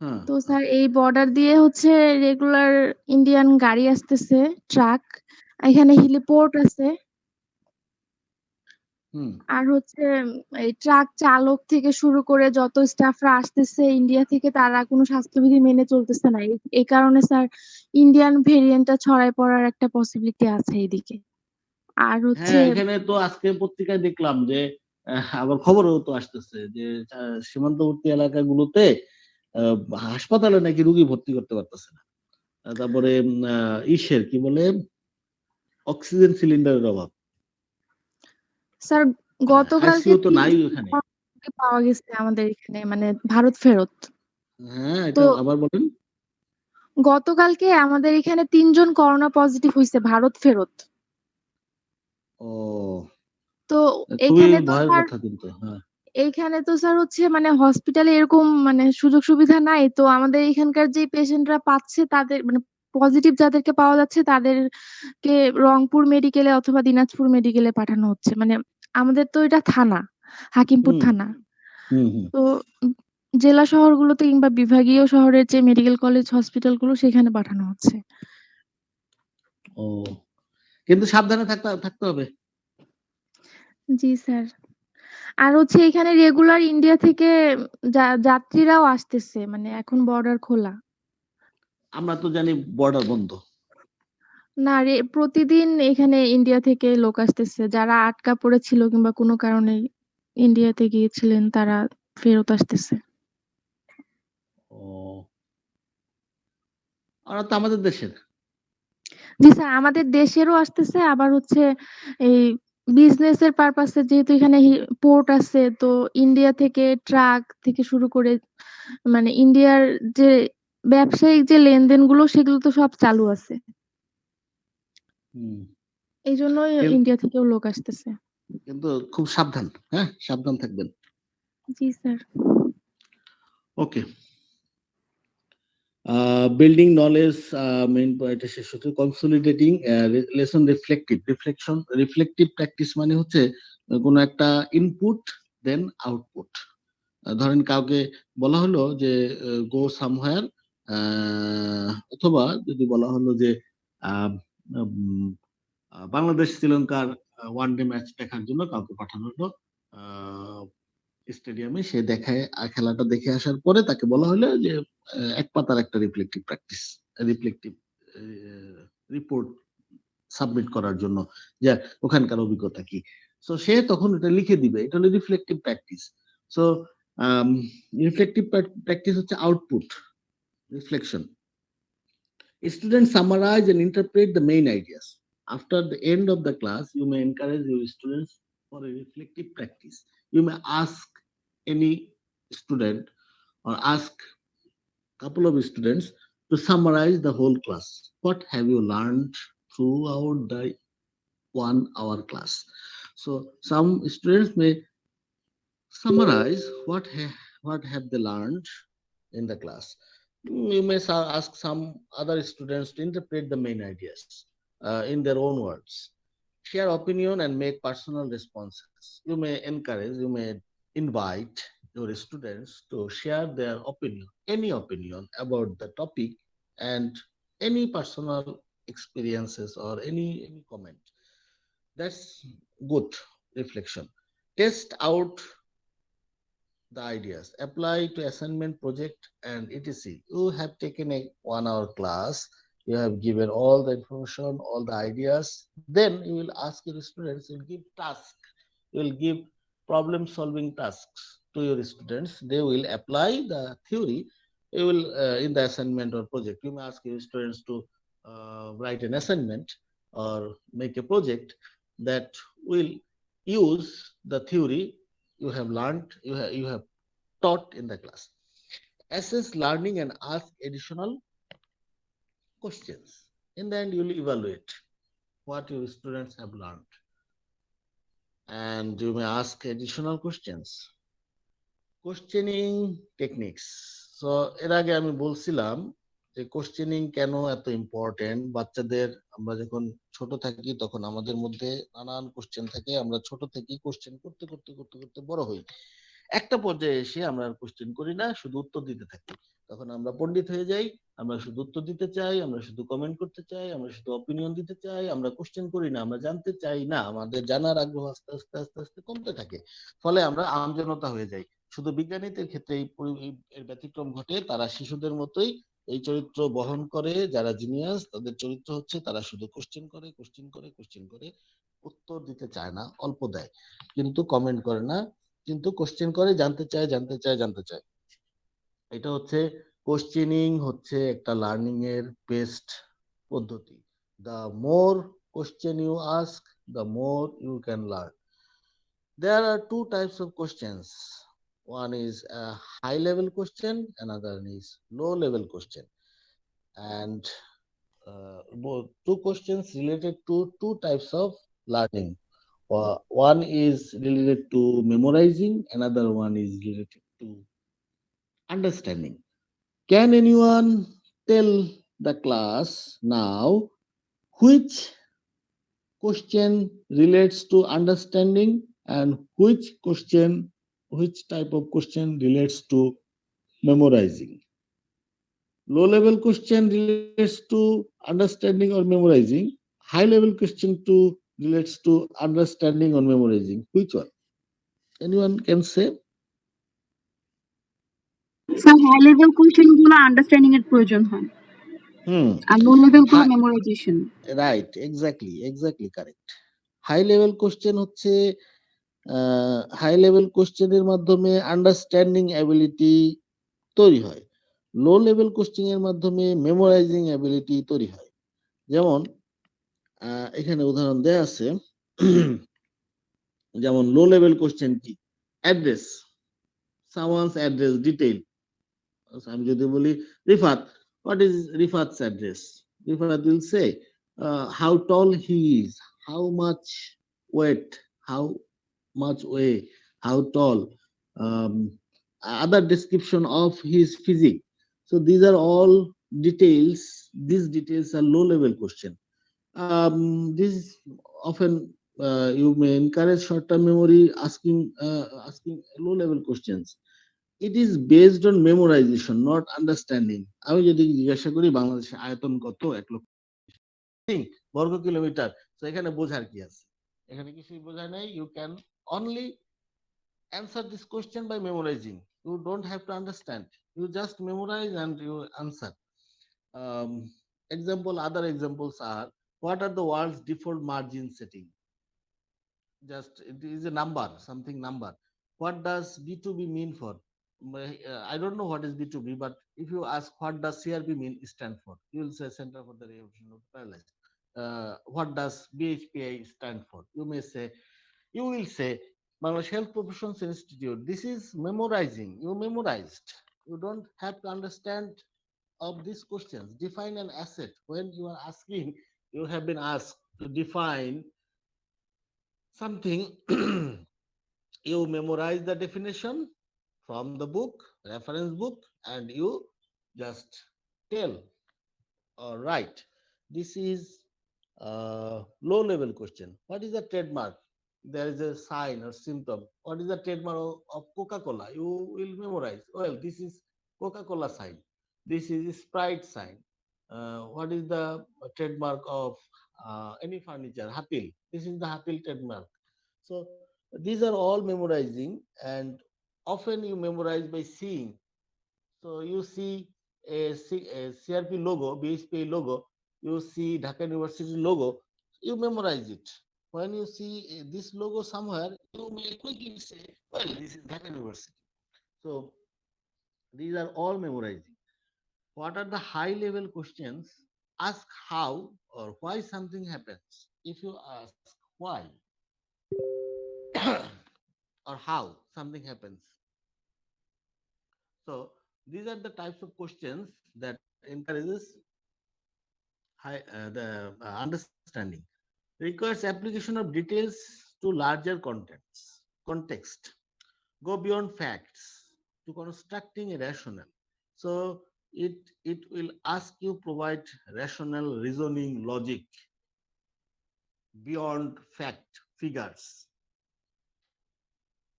হ্যাঁ তো স্যার এই বর্ডার দিয়ে হচ্ছে রেগুলার ইন্ডিয়ান গাড়ি আসতেছে, ট্রাক। এখানে হিলিপোর্ট আছে। হুম আর হচ্ছে এই ট্রাক চালক থেকে শুরু করে যত স্টাফরা আসতেছে ইন্ডিয়া থেকে, তারা কোনো স্বাস্থ্যবিধি মেনে চলতেছে না। এই কারণে স্যার ইন্ডিয়ান ভেরিয়েন্টটা ছড়ায় পড়ার একটা পসিবিলিটি আছে এইদিকে। আর হচ্ছে হ্যাঁ, এখানে তো আজকে পত্রিকায় দেখলাম যে আবার খবরেও তো আসতেছে যে সীমান্তবর্তী এলাকাগুলোতে আহ, হাসপাতালে নাকি রুগী ভর্তি করতে পারতেছে না। তারপরে ইসের কি বলে অক্সিজেন সিলিন্ডারের অভাব। স্যার গতকালকে আইসিইউ তো নাই ওখানে। পাওয়া গেছে আমাদের এখানে, মানে ভারত ফেরত। হ্যাঁ, তো এটা আবার বলেন। গতকালকে আমাদের এখানে 3 জন করোনা পজিটিভ হয়েছে ভারত ফেরত। ও, তো খুবই এইখানে তো ভয়ের স্যার, কথা কিন্তু। হ্যাঁ, হচ্ছে মানে হসপিটালে এরকম মানে সুযোগ সুবিধা নাই। তো আমাদের এখানকার যে পেশেন্টরা পাচ্ছে, তাদের মানে পজিটিভ যাদেরকে পাওয়া যাচ্ছে তাদেরকে রংপুর মেডিকেলে অথবা দিনাজপুর মেডিকেলে পাঠানো হচ্ছে। মানে আমাদের তো এটা থানা, হাকিমপুর হুম থানা। হুম হুম। তো জেলা শহরগুলোতে কিংবা বিভাগীয় শহরের যে মেডিকেল কলেজ হসপিটালগুলো সেখানে পাঠানো হচ্ছে। ও, কিন্তু সাবধানে থাকতে থাকতে হবে। জি স্যার। আর হচ্ছে এখানে রেগুলার ইন্ডিয়া থেকে যাত্রীরাও আসতেছে, মানে এখন বর্ডার খোলা। আমরা তো জানি বর্ডার বন্ধ। না রে, প্রতিদিন এখানে ইন্ডিয়া থেকে লোক আসতেছে, যারা আটকা পড়েছিল কিংবা কোনো কারণে ইন্ডিয়াতে গিয়েছিলেন তারা ফেরত আসতেছে। ও, ওরা তো আমাদের দেশের। জি স্যার, আমাদের দেশেরও আসতেছে, আবার হচ্ছে এই বিজনেস এর পারপাসে, যেহেতু এখানে পোর্ট আছে, তো ইন্ডিয়া থেকে ট্রাক থেকে শুরু করে মানে ইন্ডিয়ার যে ব্যবসায়িক যে লেনদেন গুলো সেগুলো তো সব চালু আছে। হুম। এই জন্যই কিন- ইন্ডিয়া থেকেও লোক আসতেছে। কিন্তু খুব সাবধান, হ্যাঁ, সাবধান থাকবেন। জি স্যার। ওকে। বিল্ডিং নলেজ, মেইন পয়েন্টে শেষ হচ্ছে। কনসলিডেটিং লেসন রিফ্লেকটিভ প্র্যাকটিস মানে হচ্ছে কোনো একটা ইনপুট দেন আউটপুট। ধরেন কাউকে বলা হলো যে গো সামহায়ার, অথবা যদি বলা হলো যে আহ, উম, বাংলাদেশ শ্রীলঙ্কার ওয়ান ডে ম্যাচ দেখার জন্য কাউকে পাঠানো হলো স্টেডিয়ামে, সে দেখায় খেলাটা দেখে আসার পরে তাকে বলা হলো যে এক পাতার একটা রিফ্লেকটিভ রিপোর্ট সাবমিট করার জন্য, যে ওখানকার অভিজ্ঞতা কি। সো সে তখন এটা লিখে দিবে, এটা হলো reflective practice. So reflective practice হচ্ছে output, reflection. Students summarize and interpret the main ideas. After the end of the class, you may encourage your students for a reflective practice. You may ask any student or ask couple of students to summarize the whole class. What have you learned throughout the 1 hour class? So some students may summarize what have they learned in the class. You may ask some other students to interpret the main ideas in their own words, share opinion and make personal responses. You may invite your students to share their opinion, any opinion about the topic and any personal experiences or any comment. That's good reflection. Test out the ideas, apply to assignment project and etc. You have taken a 1 hour class, you have given all the information, all the ideas, then you will ask your students, you will give task, you will give problem solving tasks to your students. They will apply the theory. You will in the assignment or project, you may ask your students to write an assignment or make a project that will use the theory you have learned, you have taught in the class. Assess learning and ask additional questions. In the end, you will evaluate what your students have learned. And you may ask additional questions. Questioning techniques. So এর আগে আমি বলছিলাম যে questioning কেন এত important. বাচ্চাদের আমরা যখন ছোট থাকি তখন আমাদের মধ্যে নানান কোশ্চেন থাকে, আমরা ছোট থেকে কোশ্চেন করতে করতে করতে করতে বড় হই। একটা পর্যায়ে এসে আমরা আর কোশ্চেন করি না, শুধু উত্তর দিতে থাকি। তখন আমরা পণ্ডিত হয়ে যাই, আমরা শুধু উত্তর দিতে চাই, আমরা শুধু কমেন্ট করতে চাই, আমরা শুধু অপিনিয়ন দিতে চাই, আমরা কোশ্চেন করি না, আমরা জানতে চাই না। আমাদের জানার আগ্রহ আস্তে আস্তে আস্তে আস্তে কমতে থাকে, ফলে আমরা আমজনতা হয়ে যাই। শুধু বিজ্ঞানীদের ক্ষেত্রে এর ব্যতিক্রম ঘটে, তারা শিশুদের মতোই এই চরিত্র বহন করে। যারা জিনিয়াস তাদের চরিত্র হচ্ছে তারা শুধু কোশ্চেন করে কোশ্চেন করে কোশ্চেন করে, উত্তর দিতে চায় না, অল্প দেয়, কিন্তু কমেন্ট করে না, কিন্তু কোশ্চেন করে, জানতে চায় জানতে চায় জানতে চায়। এটা হচ্ছে কোশ্চেনিং হচ্ছে একটা লার্নিং এর বেস্ট পদ্ধতি। The more question you ask, the more you can learn. There are two types of questions. One is a high level question, another is low level question. And both two questions related to two types of learning. One is related to memorizing, another one is related to understanding. Can anyone tell the class now which question relates to understanding and which type of question relates to memorizing? Low level question relates to understanding or memorizing. High level question relates to understanding or memorizing. Which one? Anyone can say? Sir high level question গুলো understanding এর প্রয়োজন হয়, আর low level গুলো memorization. Right, exactly correct. High level question হচ্ছে high level কোশ্চেনের মাধ্যমে understanding ability তৈরি হয়, লো লেভেল কোশ্চেন এর মাধ্যমে মেমোরাইজিং অ্যাবিলিটি তৈরি হয়। যেমন এখানে উদাহরণ দেয়া আছে, যেমন লো লেভেল কোশ্চেন কি? Address, someone's address detail. আমি যদি বলি Rifat, what is Rifat's address? Rifat will say how tall he is, how much weight, how much weigh, how tall, other description of his physique. So these are all details. These details are low level question. This often you may encourage short term memory, asking low level questions. It is based on memorization, not understanding. আমি যদি জিজ্ঞাসা করি বাংলাদেশের আয়তন কত, 1,00,000 বর্গ kilometre, তো এখানে বোঝার কি আছে? এখানে কিছুই বোঝার নাই। You can only answer this question by memorizing. You don't have to understand. You just memorize and you answer. Other examples are, what are the world's default margin setting? Just it is a number, something number. What does B2B mean for? I don't know what is B2B, but if you ask what does CRP stand for, you will say Center for the Rehabilitation of the Paralyzed. What does BHPI stand for? You will say Bangladesh Health Professions Institute. This is memorizing. You memorized. You don't have to understand of these questions. Define an asset. When you are asking, you have been asked to define something. You memorize the definition from the book, reference book, and you just tell or write. This is a low level question. What is a trademark? there is a sign or symptom. What is the trademark of Coca-Cola? You will memorize. Well, this is Coca-Cola sign. This is Sprite sign. What is the trademark of any furniture? Hatil. This is the Hatil trademark. So these are all memorizing, and often you memorize by seeing. So you see a CRP logo, BHP logo, you see Dhaka University logo, you memorize it. When you see this logo somewhere, you may quickly say, well, this is Dhaka University. So these are all memorizing. What are the high level questions? Ask how or why something happens. If you ask why or how something happens, so these are the types of questions that encourages the understanding. Requires application of details to larger context. Go beyond facts to constructing a rationale. So it will ask you provide rational reasoning logic beyond fact figures.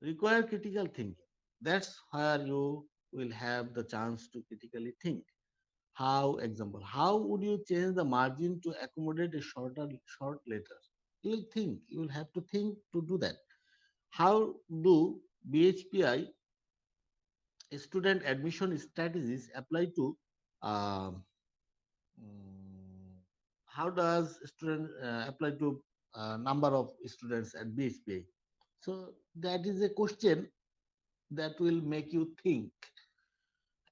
Require critical thinking. That's where you will have the chance to critically think. How, example, how would you change the margin to accommodate a short letter? You will think, you will have to think to do that. How do BHPI student admission strategies apply to um, how does student apply to number of students at BHPI? So that is a question that will make you think.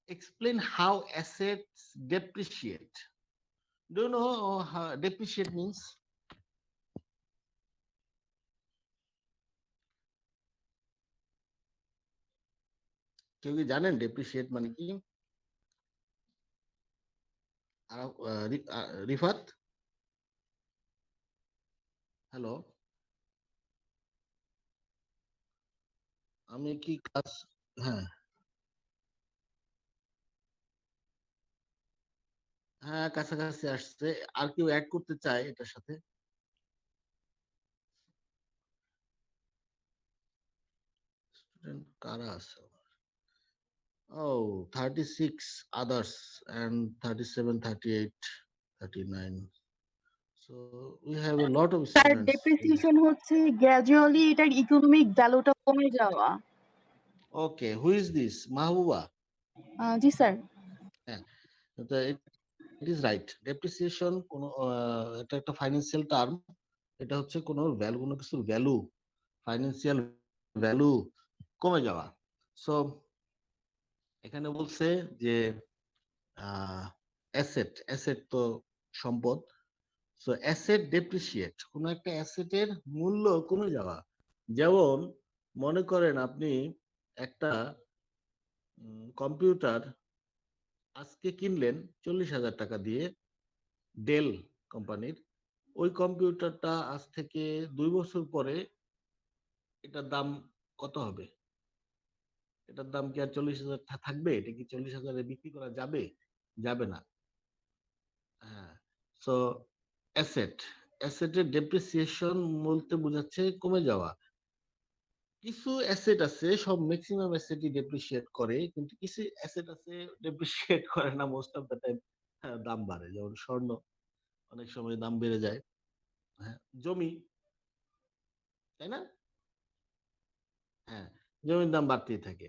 Explain how assets depreciate. Do you know how depreciate means? কেউ কি জানেন depreciate মানে কি? Rifat, hello, আমি কি class? হ্যাঁ হ্যাঁ, কাছাকাছি আসছে। আর কেউ অ্যাড করতে চায় এটার সাথে? স্টুডেন্ট কারা আছে? Oh, 36 others and 37, 38, 39. So we have a lot of sir students. Depreciation হচ্ছে গ্র্যাজুয়ালি এটার ইকোনমিক ভ্যালুটা কমে যাওয়া। Okay, who is this? Mahbuba. G sir. হ্যাঁ, it is right. Depreciation কোনো এটা একটা ফাইন্যান্সিয়াল টার্ম। এটা হচ্ছে কোনো কিছুর ভ্যালু, ফাইন্যান্সিয়াল ভ্যালু কমে যাওয়া। সো এখানে বলছে যে অ্যাসেট তো সম্পদ। সো অ্যাসেট ডেপ্রিসিয়েট, কোনো একটা অ্যাসেটের মূল্য কমে যাওয়া। যেমন মনে করেন আপনি একটা কম্পিউটার আজকে কিনলেন 40,000 টাকা দিয়ে ডেল কোম্পানির। ওই কম্পিউটারটা আজ থেকে 2 বছর পরে এটার দাম কত হবে? এটার দাম কি আর 40,000 থাকবে? এটা কি 40,000 এ বিক্রি করা যাবে? যাবে না। হ্যাঁ, সো অ্যাসেটের ডেপ্রিসিয়েশন বলতে বোঝাচ্ছে কমে যাওয়া। কিছু অ্যাসেট আছে, সব ম্যাক্সিমাম অ্যাসেটই ডেপ্রিসিয়েট করে, কিন্তু কিছু অ্যাসেট আছে ডেপ্রিসিয়েট করে না, মোস্ট অফ দ্য টাইম দাম বাড়ে। যেমন স্বর্ণ, অনেক সময় দাম বেড়ে যায়। হ্যাঁ, জমি, তাই না? হ্যাঁ, জমির দাম বাড়তেই থাকে।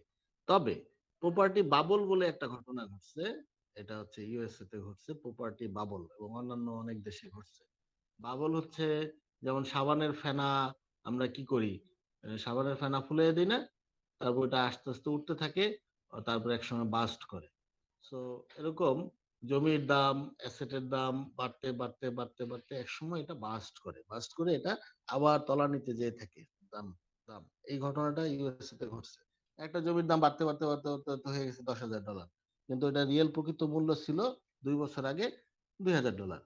তবে প্রপার্টি বাবল বলে একটা ঘটনা ঘটছে। এটা হচ্ছে ইউএসএ তে ঘটছে, প্রপার্টি বাবল, এবং অন্যান্য অনেক দেশে ঘটছে। বাবল হচ্ছে যেমন সাবানের ফেনা আমরা কি করি, সাবানের ফেনা ফুলিয়ে দিই না, তারপর ওটা আস্তে আস্তে উঠতে থাকে, তারপর একসময় বাস্ট করে। সো এরকম জমির দাম, অ্যাসেটের দাম বাড়তে বাড়তে বাড়তে বাড়তে একসময় এটা বাস্ট করে এটা আবার তলানিতে যেয়ে থাকে দাম দাম। এই ঘটনাটা ইউএসএ তে ঘটছে। একটা জমির দাম বাড়তে বাড়তে বাড়তে বাড়তে বাড়তে হয়ে গেছে $10,000, কিন্তু এটা রিয়েল প্রকৃত মূল্য ছিল 2 বছর আগে $2,000।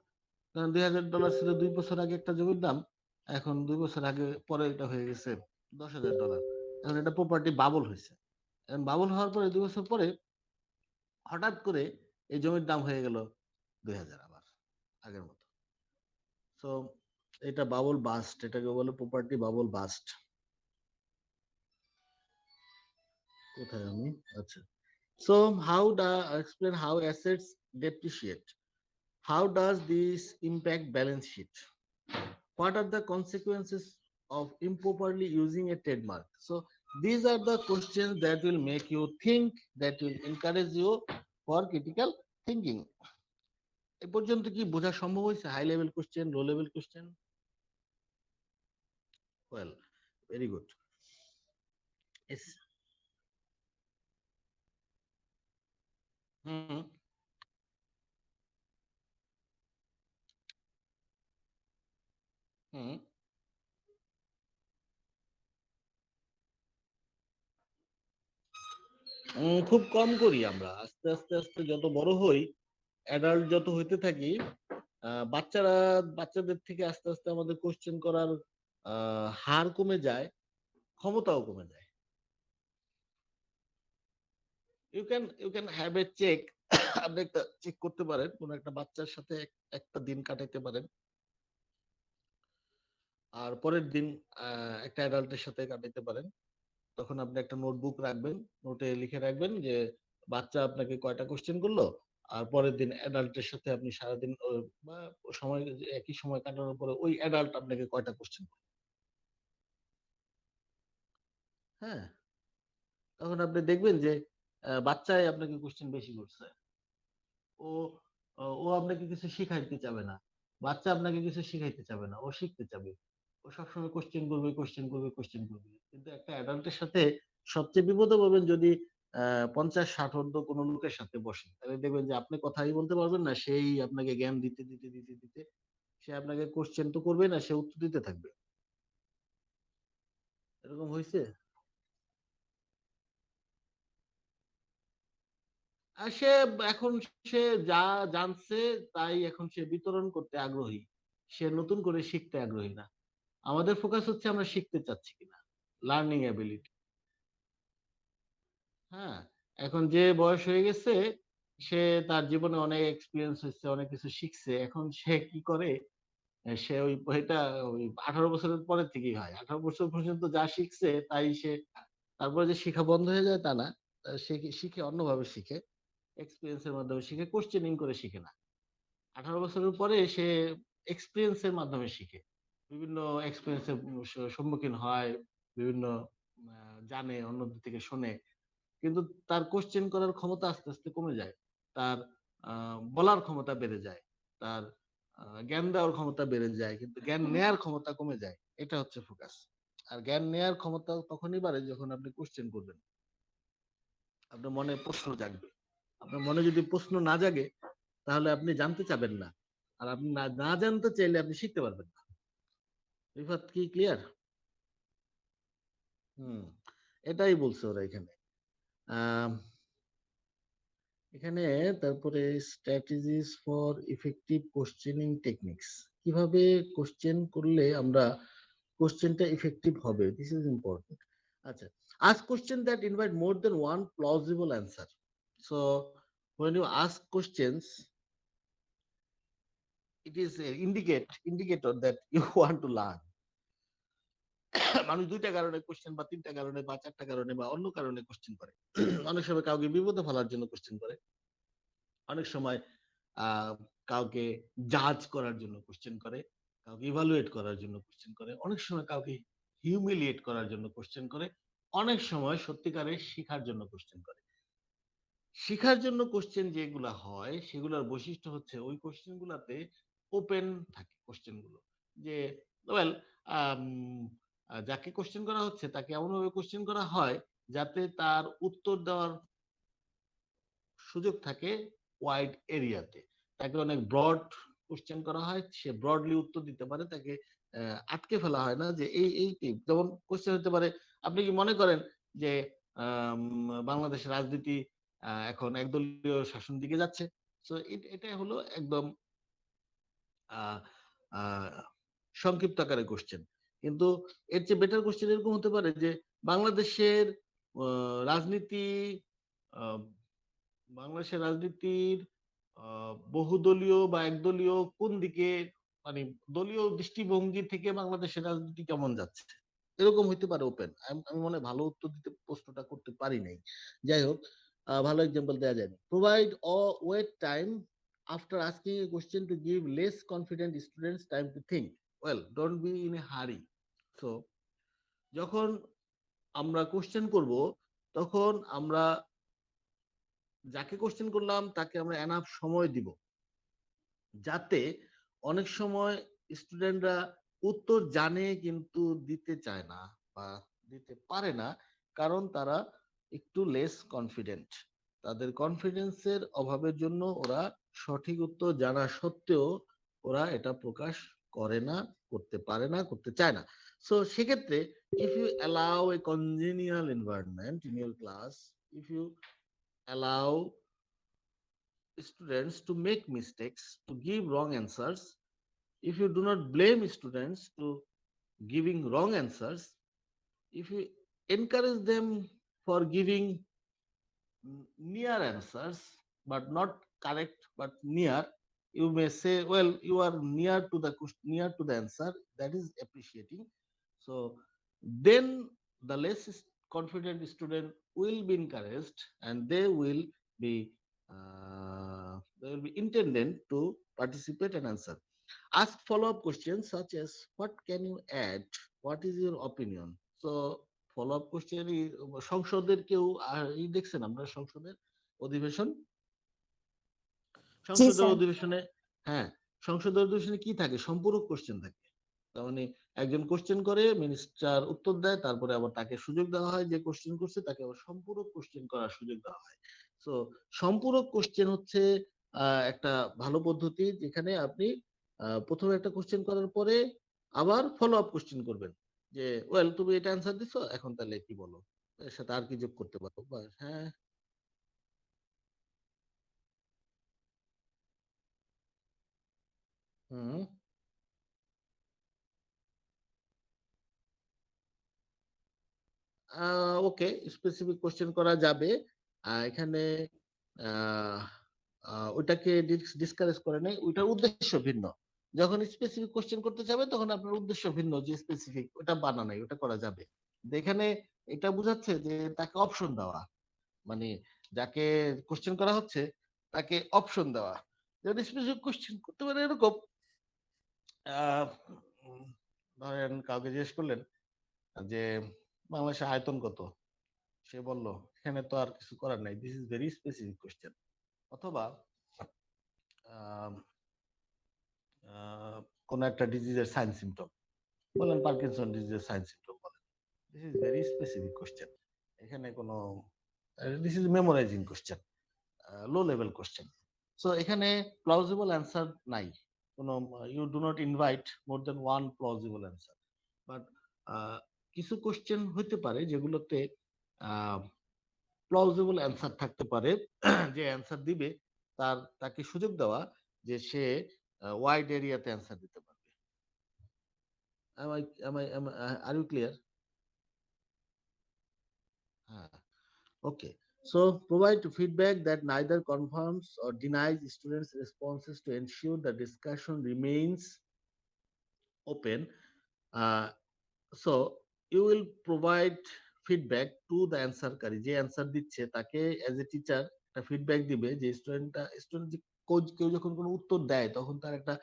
কারণ $2,000 ছিল 2 বছর আগে একটা জমির দাম, এখন 2 বছর আগে পরে এটা হয়ে গেছে $10,000। এখন এটা প্রপার্টি বাবল হয়েছে। এখন বাবল হওয়ার পরে 2 বছর পরে হঠাৎ করে এই জমির দাম হয়ে গেল 2,000 আবার আগের মতো। সো এটা বাবল বাস্ট, এটাকে বলে প্রপার্টি বাবল বাস্ট। কোথায় আমি, আচ্ছা। So how do explain how assets depreciate? How does this impact balance sheet? What are the consequences of improperly using a trademark? So these are the questions that will make you think, that will encourage you for critical thinking. এ পর্যন্ত কি বোঝা সম্ভব হয়েছে? High level question, low level question? Well, very good. Hmm hmm খুব কম করি আমরা। আস্তে আস্তে আস্তে যত বড় হই, অ্যাডাল্ট যত হইতে থাকি, বাচ্চাদের থেকে আস্তে আস্তে আমাদের কোশ্চেন করার হার কমে যায়, ক্ষমতাও কমে যায়। You can have a check. আপনি একটা চেক করতে পারেন, কোন একটা বাচ্চার সাথে একটা দিন কাটাইতে পারেন, আর পরের দিন একটা অ্যাডাল্টের সাথে কাটাইতে পারেন। তখন আপনি একটা নোটবুক রাখবেন, নোটে লিখে রাখবেন যে বাচ্চা আপনাকে কয়টা কোশ্চেন করলো, আর পরের দিন অ্যাডাল্টের সাথে আপনি সারাদিন বা সময় একই সময় কাটানোর পরে ওই অ্যাডাল্ট আপনাকে কয়টা কোশ্চেন করলো। হ্যাঁ, তখন আপনি দেখবেন যে বাচ্চাই আপনাকে কোশ্চেন বেশি করছে। ও ও আপনাকে কিছু শিখাইতে চাবে না, বাচ্চা আপনাকে কিছু শিখাইতে চাবে না, ও শিখতে চাবে। ও সবসময় কোশ্চেন করবে, কোশ্চেন করবে, কোশ্চেন করবে। কিন্তু একটা অ্যাডাল্টের সাথে সবচেয়ে বিপদে পড়বেন যদি 50-60 ঊর্ধ্ব কোনো লোকের সাথে বসে, তাহলে দেখবেন যে আপনি কথাই বলতে পারবেন না, সেই আপনাকে জ্ঞান দিতে দিতে দিতে দিতে সে আপনাকে কোশ্চেন তো করবে না, সে উত্তর দিতে থাকবে। এরকম হয়েছে? আর এখন সে যা জানছে তাই এখন সে বিতরণ করতে আগ্রহী, সে নতুন করে শিখতে আগ্রহী না। আমাদের ফোকাস হচ্ছে আমরা শিখতে চাচ্ছি কিনা, লার্নিং অ্যাবিলিটি। হ্যাঁ, এখন যে বয়স হয়ে গেছে, সে তার জীবনে অনেক এক্সপিরিয়েন্স হয়েছে, অনেক কিছু শিখছে, এখন সে কি করে, সে এটা ওই 18 বছরের পরের থেকেই হয়। 18 বছর পর্যন্ত যা শিখছে তাই সে, তারপরে যে শিখা বন্ধ হয়ে যায় তা না, সে শিখে অন্যভাবে শিখে, এক্সপিরিয়েন্সের মাধ্যমে শিখে, কোশ্চেনিং করে শিখে না। 18 বছরের পরে সে এক্সপিরিয়েন্সের মাধ্যমে শিখে, বিভিন্ন এক্সপিরিয়েন্সের সম্মুখীন হয়, বিভিন্ন জানে, অন্যদের থেকে শোনে। কিন্তু তার কোশ্চেন করার ক্ষমতা আস্তে আস্তে কমে যায়, তার বলার ক্ষমতা বেড়ে যায়, তার জ্ঞান দেওয়ার ক্ষমতা বেড়ে যায়, কিন্তু জ্ঞান নেয়ার ক্ষমতা কমে যায়। এটা হচ্ছে ফোকাস। আর জ্ঞান নেয়ার ক্ষমতা তখনই বাড়ে যখন আপনি কোশ্চেন করবেন, আপনার মনে প্রশ্ন জাগবে। আপনার মনে যদি প্রশ্ন না জাগে, তাহলে আপনি জানতে চাবেন না, আর আপনি না জানতে চাইলে আপনি শিখতে পারবেন না। রিফাত, কি ক্লিয়ার? হুম, এটাই বলছে ওরা এখানে। আহ এখানে তারপরে strategies for effective questioning techniques, কিভাবে কোশ্চেন করলে আমরা কোশ্চেনটা ইফেক্টিভ হবে, দিস ইজ ইম্পর্টেন্ট। আচ্ছা, ask question that invite more than one plausible answer. So when you ask questions, it is a indicator that you want to learn. মানুষ দুইটা কারণে question, বা তিনটা কারণে, বা চারটা কারণে, বা অন্য কারণে কোশ্চেন করে। অনেক সময় কাউকে বিপদে ফেলার জন্য কোশ্চেন করে, অনেক সময় কাউকে জাজ করার জন্য কোশ্চেন করে, কাউকে ইভালুয়েট করার জন্য কোশ্চেন করে, অনেক সময় কাউকে হিউমিলিয়েট করার জন্য কোশ্চেন করে, অনেক সময় সত্যিকারের শিখার জন্য কোশ্চেন করে। শিখার জন্য কোশ্চেন যেগুলা হয়, সেগুলোর বৈশিষ্ট্য হচ্ছে ওই কোশ্চেন গুলাতে ওপেন থাকে কোশ্চেন গুলো, যে ওয়েল, যাকে কোশ্চেন করা হচ্ছে তাকে এমনভাবে কোশ্চেন করা হয় যাতে তার উত্তর দেওয়ার সুযোগ থাকে ওয়াইড এরিয়াতে। তাকে অনেক ব্রড কোশ্চেন করা হয়, সে ব্রডলি উত্তর দিতে পারে, তাকে আটকে ফেলা হয় না যে এই যেমন কোশ্চেন হতে পারে, আপনি কি মনে করেন যে বাংলাদেশের রাজনীতি এখন একদলীয় শাসন দিকে যাচ্ছে? সো এটা হলো একদম সংক্ষিপ্ত আকারে কোশ্চেন। কিন্তু এর চেয়ে বেটার কোশ্চেন এরকম হতে পারে যে বাংলাদেশের রাজনীতি বাংলাদেশের রাজনীতির বহুদলীয় বা একদলীয় কোন দিকে মানে দলীয় দৃষ্টিভঙ্গি থেকে বাংলাদেশের রাজনীতি কেমন যাচ্ছে, এরকম হইতে পারে ওপেন। আমি মনে হয় ভালো উত্তর দিতে প্রশ্নটা করতে পারি নাই। যাই হোক, ভালো এক্সাম্পল দেওয়া যায়নি। Provide a wait time after asking a question to give less confident students time to think. Well, don't be in a hurry. So যখন আমরা কোশ্চেন করব, তখন আমরা যাকে কোশ্চেন করলাম তাকে আমরা এনাফ সময় দিব, যাতে অনেক সময় স্টুডেন্টরা উত্তর জানে কিন্তু দিতে চায় না বা দিতে পারে না, কারণ তারা একটু লেস কনফিডেন্ট। তাদের কনফিডেন্সের অভাবের জন্য ওরা সঠিক উত্তর জানা সত্ত্বেও ওরা এটা প্রকাশ করে না, করতে পারে না, করতে চায় না। সো সেক্ষেত্রে if you allow a congenial environment in your class, if you allow students to make mistakes, to give wrong answers, if you do not blame students to giving wrong answers, if you encourage them for giving near answers but not correct but near, you may say, well, you are near to the answer, that is appreciating. So then the less confident student will be encouraged, and they will be intended to participate and answer. Ask follow-up questions such as, what can you add, what is your opinion? So follow up question, সংসদের কেউ দেখছেন আমরা সংসদের অধিবেশন, সংসদের অধিবেশনে, হ্যাঁ, সংসদের অধিবেশনে কি থাকে, সম্পূরক কোশ্চেন থাকে। তার মানে একজন কোশ্চেন করে, মিনিস্টার উত্তর দেয়, তারপরে আবার তাকে সুযোগ দেওয়া হয়, যে কোশ্চেন করছে তাকে আবার সম্পূরক কোশ্চেন করার সুযোগ দেওয়া হয়। সো সম্পূরক কোশ্চেন হচ্ছে একটা ভালো পদ্ধতি, যেখানে আপনি প্রথমে একটা কোশ্চেন করার পরে আবার ফলো আপ কোশ্চেন করবেন, যে ওয়েল, তুমি এটা অ্যান্সার দিছো, এখন তাহলে কি বলো, এর সাথে আর কি যোগ করতে পারো। হ্যাঁ, হুম, ওকে, স্পেসিফিক কোশ্চেন করা যাবে। এখানে ওইটাকে ডিসকারেজ করে নেই, ওইটার উদ্দেশ্য ভিন্ন। যখন স্পেসিফিক কোশ্চেন করতে যাবে তখন আপনার উদ্দেশ্য ভিন্ন, যে স্পেসিফিক ওটা বানা নাই, ওটা করা যাবে। এখানে এটা বোঝাচ্ছে যে তাকে অপশন দেওয়া, মানে যাকে কোশ্চেন করা হচ্ছে তাকে অপশন দেওয়া। যেমন স্পেসিফিক কোশ্চেন করতে পারে এরকম, ধরেন কাউকে জিজ্ঞেস করলেন যে বাংলাদেশের আয়তন কত, সে বলল এখানে তো আর কিছু করার নাই, this is very specific question. অথবা কোন একটা ডিজিজের সাইন সিমটম বলেন, পার্কিনসন ডিজিজের সাইন সিমটম বলেন, this is very specific question. এখানে কোনো, this is memorising question, low level question. So এখানে প্লাউজিবল অ্যান্সার নাই, কোনো, you do not invite more than one plausible answer. But কিছু কোশ্চেন হইতে পারে যেগুলোতে প্লাউজিবল অ্যান্সার থাকতে পারে, যে অ্যান্সার দিবে তাকে সুযোগ দেওয়া যে সে ওয়াইড এরিয়াতে অ্যান্সার দিতে পারবে। Are you clear? হ্যাঁ, okay. So provide feedback that neither confirms or denies students' responses to ensure the discussion remains open. So you will provide feedback to the answer কারী, যে অ্যান্সার দিচ্ছে তাকে as a teacher একটা feedback দিবে, যে student কেউ যখন কোনো উত্তর দেয় তখন তার একটা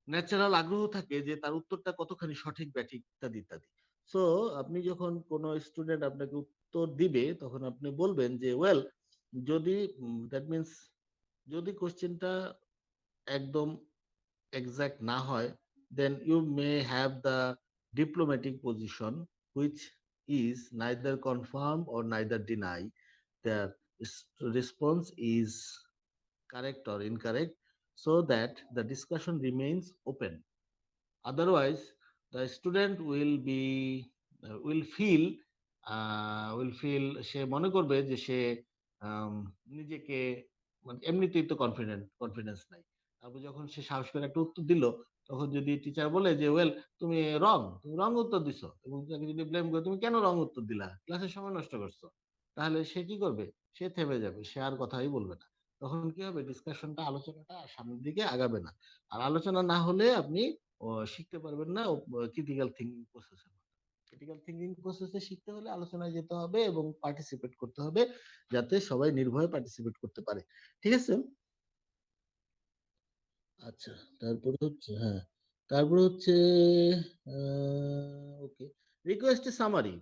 ন্যাচারাল আগ্রহ থাকে যে তার উত্তরটা কতখানি সঠিক ব্যাঠিক ইত্যাদি ইত্যাদি। সো আপনি যখন কোন স্টুডেন্ট আপনাকে উত্তর দিবে তখন আপনি বলবেন যে ওয়েল, যদি দ্যাট মিনস যদি কোশ্চেনটা একদম এক্সাক্ট না হয়, then you may have the diplomatic position which is neither confirm or neither deny the response is correct or incorrect, so that the discussion remains open. Otherwise the student will feel সে মনে করবে যে সে নিজেকে, মানে এমনিতেই তো confidence নাই, তারপর যখন সে সাহস করে একটা উত্তর দিল, তখন যদি টিচার বলে যে ওয়েল, তুমি রং উত্তর দিছো, এবং তাকে যদি ব্লেম করে তুমি কেন রং উত্তর দিলা, ক্লাসের সময় নষ্ট করছো, তাহলে সে কি করবে, সে থেমে যাবে, সে আর কথাই বলবে না। তখন কি হবে, ডিসকাশনটা, আলোচনাটা সামনের দিকে আগাবে না। আর আলোচনা না হলে আপনি শিখতে পারবেন না ক্রিটিক্যাল থিঙ্কিং প্রসেসে। ক্রিটিক্যাল থিঙ্কিং প্রসেসে শিখতে হলে আলোচনায় যেতে হবে এবং পার্টিসিপেট করতে হবে, যাতে সবাই নির্ভয়ে পার্টিসিপেট করতে পারে। ঠিক আছে? আচ্ছা, তারপরে হচ্ছে, হ্যাঁ, তারপরে হচ্ছে okay, request summary,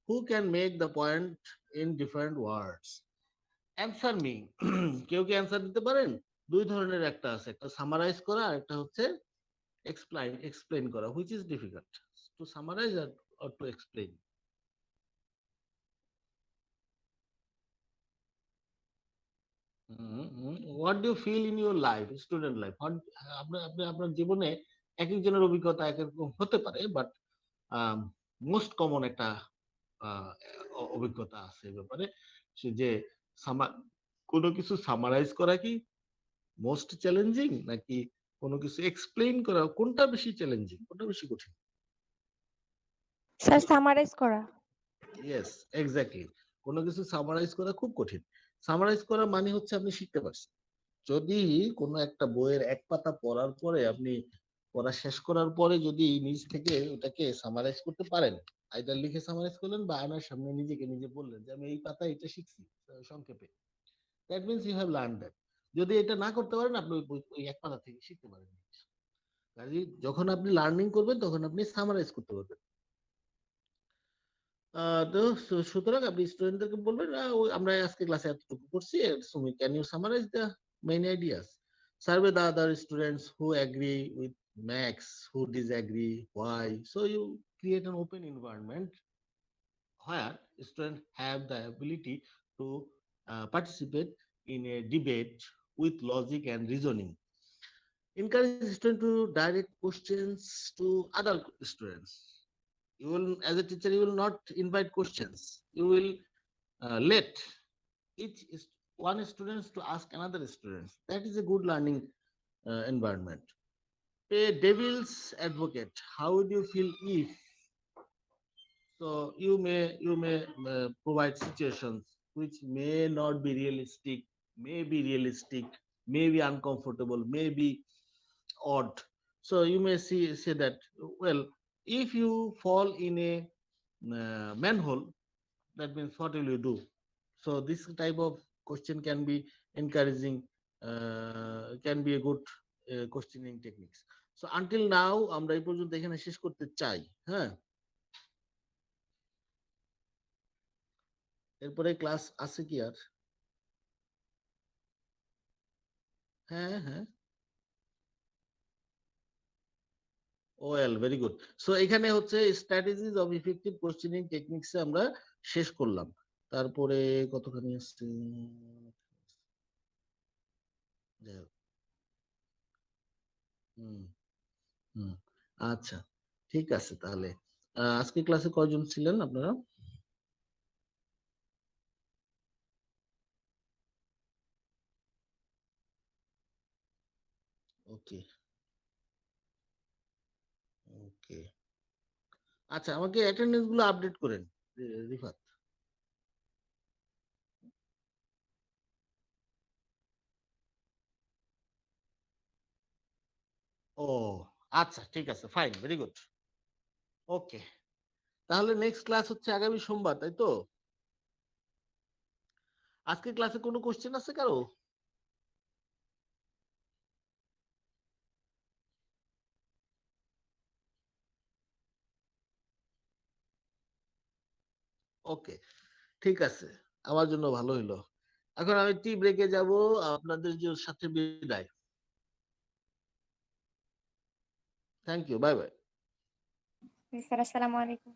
who can make the point in different words? Answer me. কেউ কি অ্যান্সার দিতে পারেন? দুই ধরনের একটা আছে, একটা সামারাইজ করা আর একটা হচ্ছে এক্সপ্লেইন করা। Which is difficult, to summarise আর to explain? What do feel in your life, student life? আপনার জীবনে এক একজনের অভিজ্ঞতা এক এক রকম হতে পারে, বাট মোস্ট কমন একটা আহ, অভিজ্ঞতা আছে এই ব্যাপারে, সে যে কোনো কিছু সামারাইজ করা কি মোস্ট চ্যালেঞ্জিং, নাকি কোনো কিছু এক্সপ্লেইন করা, কোনটা বেশি চ্যালেঞ্জিং, কোনটা বেশি কঠিন? স্যার সামারাইজ করা। Yes, exactly. কোনো কিছু সামারাইজ করা খুব কঠিন। সামারাইজ করা মানে হচ্ছে আপনি শিখতে পারছেন। যদি কোনো একটা বইয়ের এক পাতা পড়ার পরে আপনি পড়া শেষ করার পরে যদি নিজ থেকে ওটাকে সামারাইজ করতে পারেন, আইদার লিখে সামারাইজ করলেন বা আয়নার সামনে নিজেকে নিজে বললেন যে আমি এই পাতা এটা শিখছি সংক্ষেপে, that means you have learn that. যদি এটা না করতে পারেন, আপনি ওই এক পাতা থেকে শিখতে পারেন। কাজে যখন আপনি লার্নিং করবেন তখন আপনি সামারাইজ করতে পারবেন। তো সুতরাং আপনি স্টুডেন্টদেরকে বলবেন, আমরা আজকে ক্লাসে এতটুকু করছি, Sumi can you summarise the main ideas? Survey the other students who agree with Max, who disagree, why. So you create an open environment where students have the ability to participate in a debate with logic and reasoning. Encourage students to direct questions to other students. You will, as a teacher, you will not invite questions. You will let each one students to ask another students. That is a good learning environment. A devil's advocate, how would you feel if? So you may provide situations which may not be realistic, may be uncomfortable, may be odd. So you may say that, well, if you fall in a manhole, that means what will you do? So this type of question can be encouraging, can be a good questioning techniques. So until now আমরা এই পর্যন্ত এখানে শেষ করতে চাই। হ্যাঁ, এরপরে class আছে কি আর? হ্যাঁ হ্যাঁ, ওয়েল, ভেরি গুড। সো এখানে হচ্ছে স্ট্র্যাটেজিজ অফ ইফেক্টিভ কোশ্চেনিং টেকনিক্সে আমরা শেষ করলাম। তারপরে কতখানি আসছে, যাই হোক। হুম হুম, আচ্ছা, ঠিক আছে তাহলে। আজকে ক্লাসে কয়জন ছিলেন আপনারা? ওকে ওকে, আচ্ছা, আমাকে অ্যাটেন্ডেন্স গুলো আপডেট করেন রিফাত। ও আচ্ছা, ঠিক আছে, ফাইন, ভেরি গুড। ওকে, তাহলে নেক্সট ক্লাস হচ্ছে আগামী সোমবার, তাই তো? আজকে ক্লাসে কোনো কোশ্চেন আছে কারো? ওকে, ঠিক আছে, আমার জন্য ভালো হইলো। এখন আমি টি ব্রেকে যাব, আপনাদের সাথে বিদায়। Thank you, bye bye. Sir আসসালামু আলাইকুম।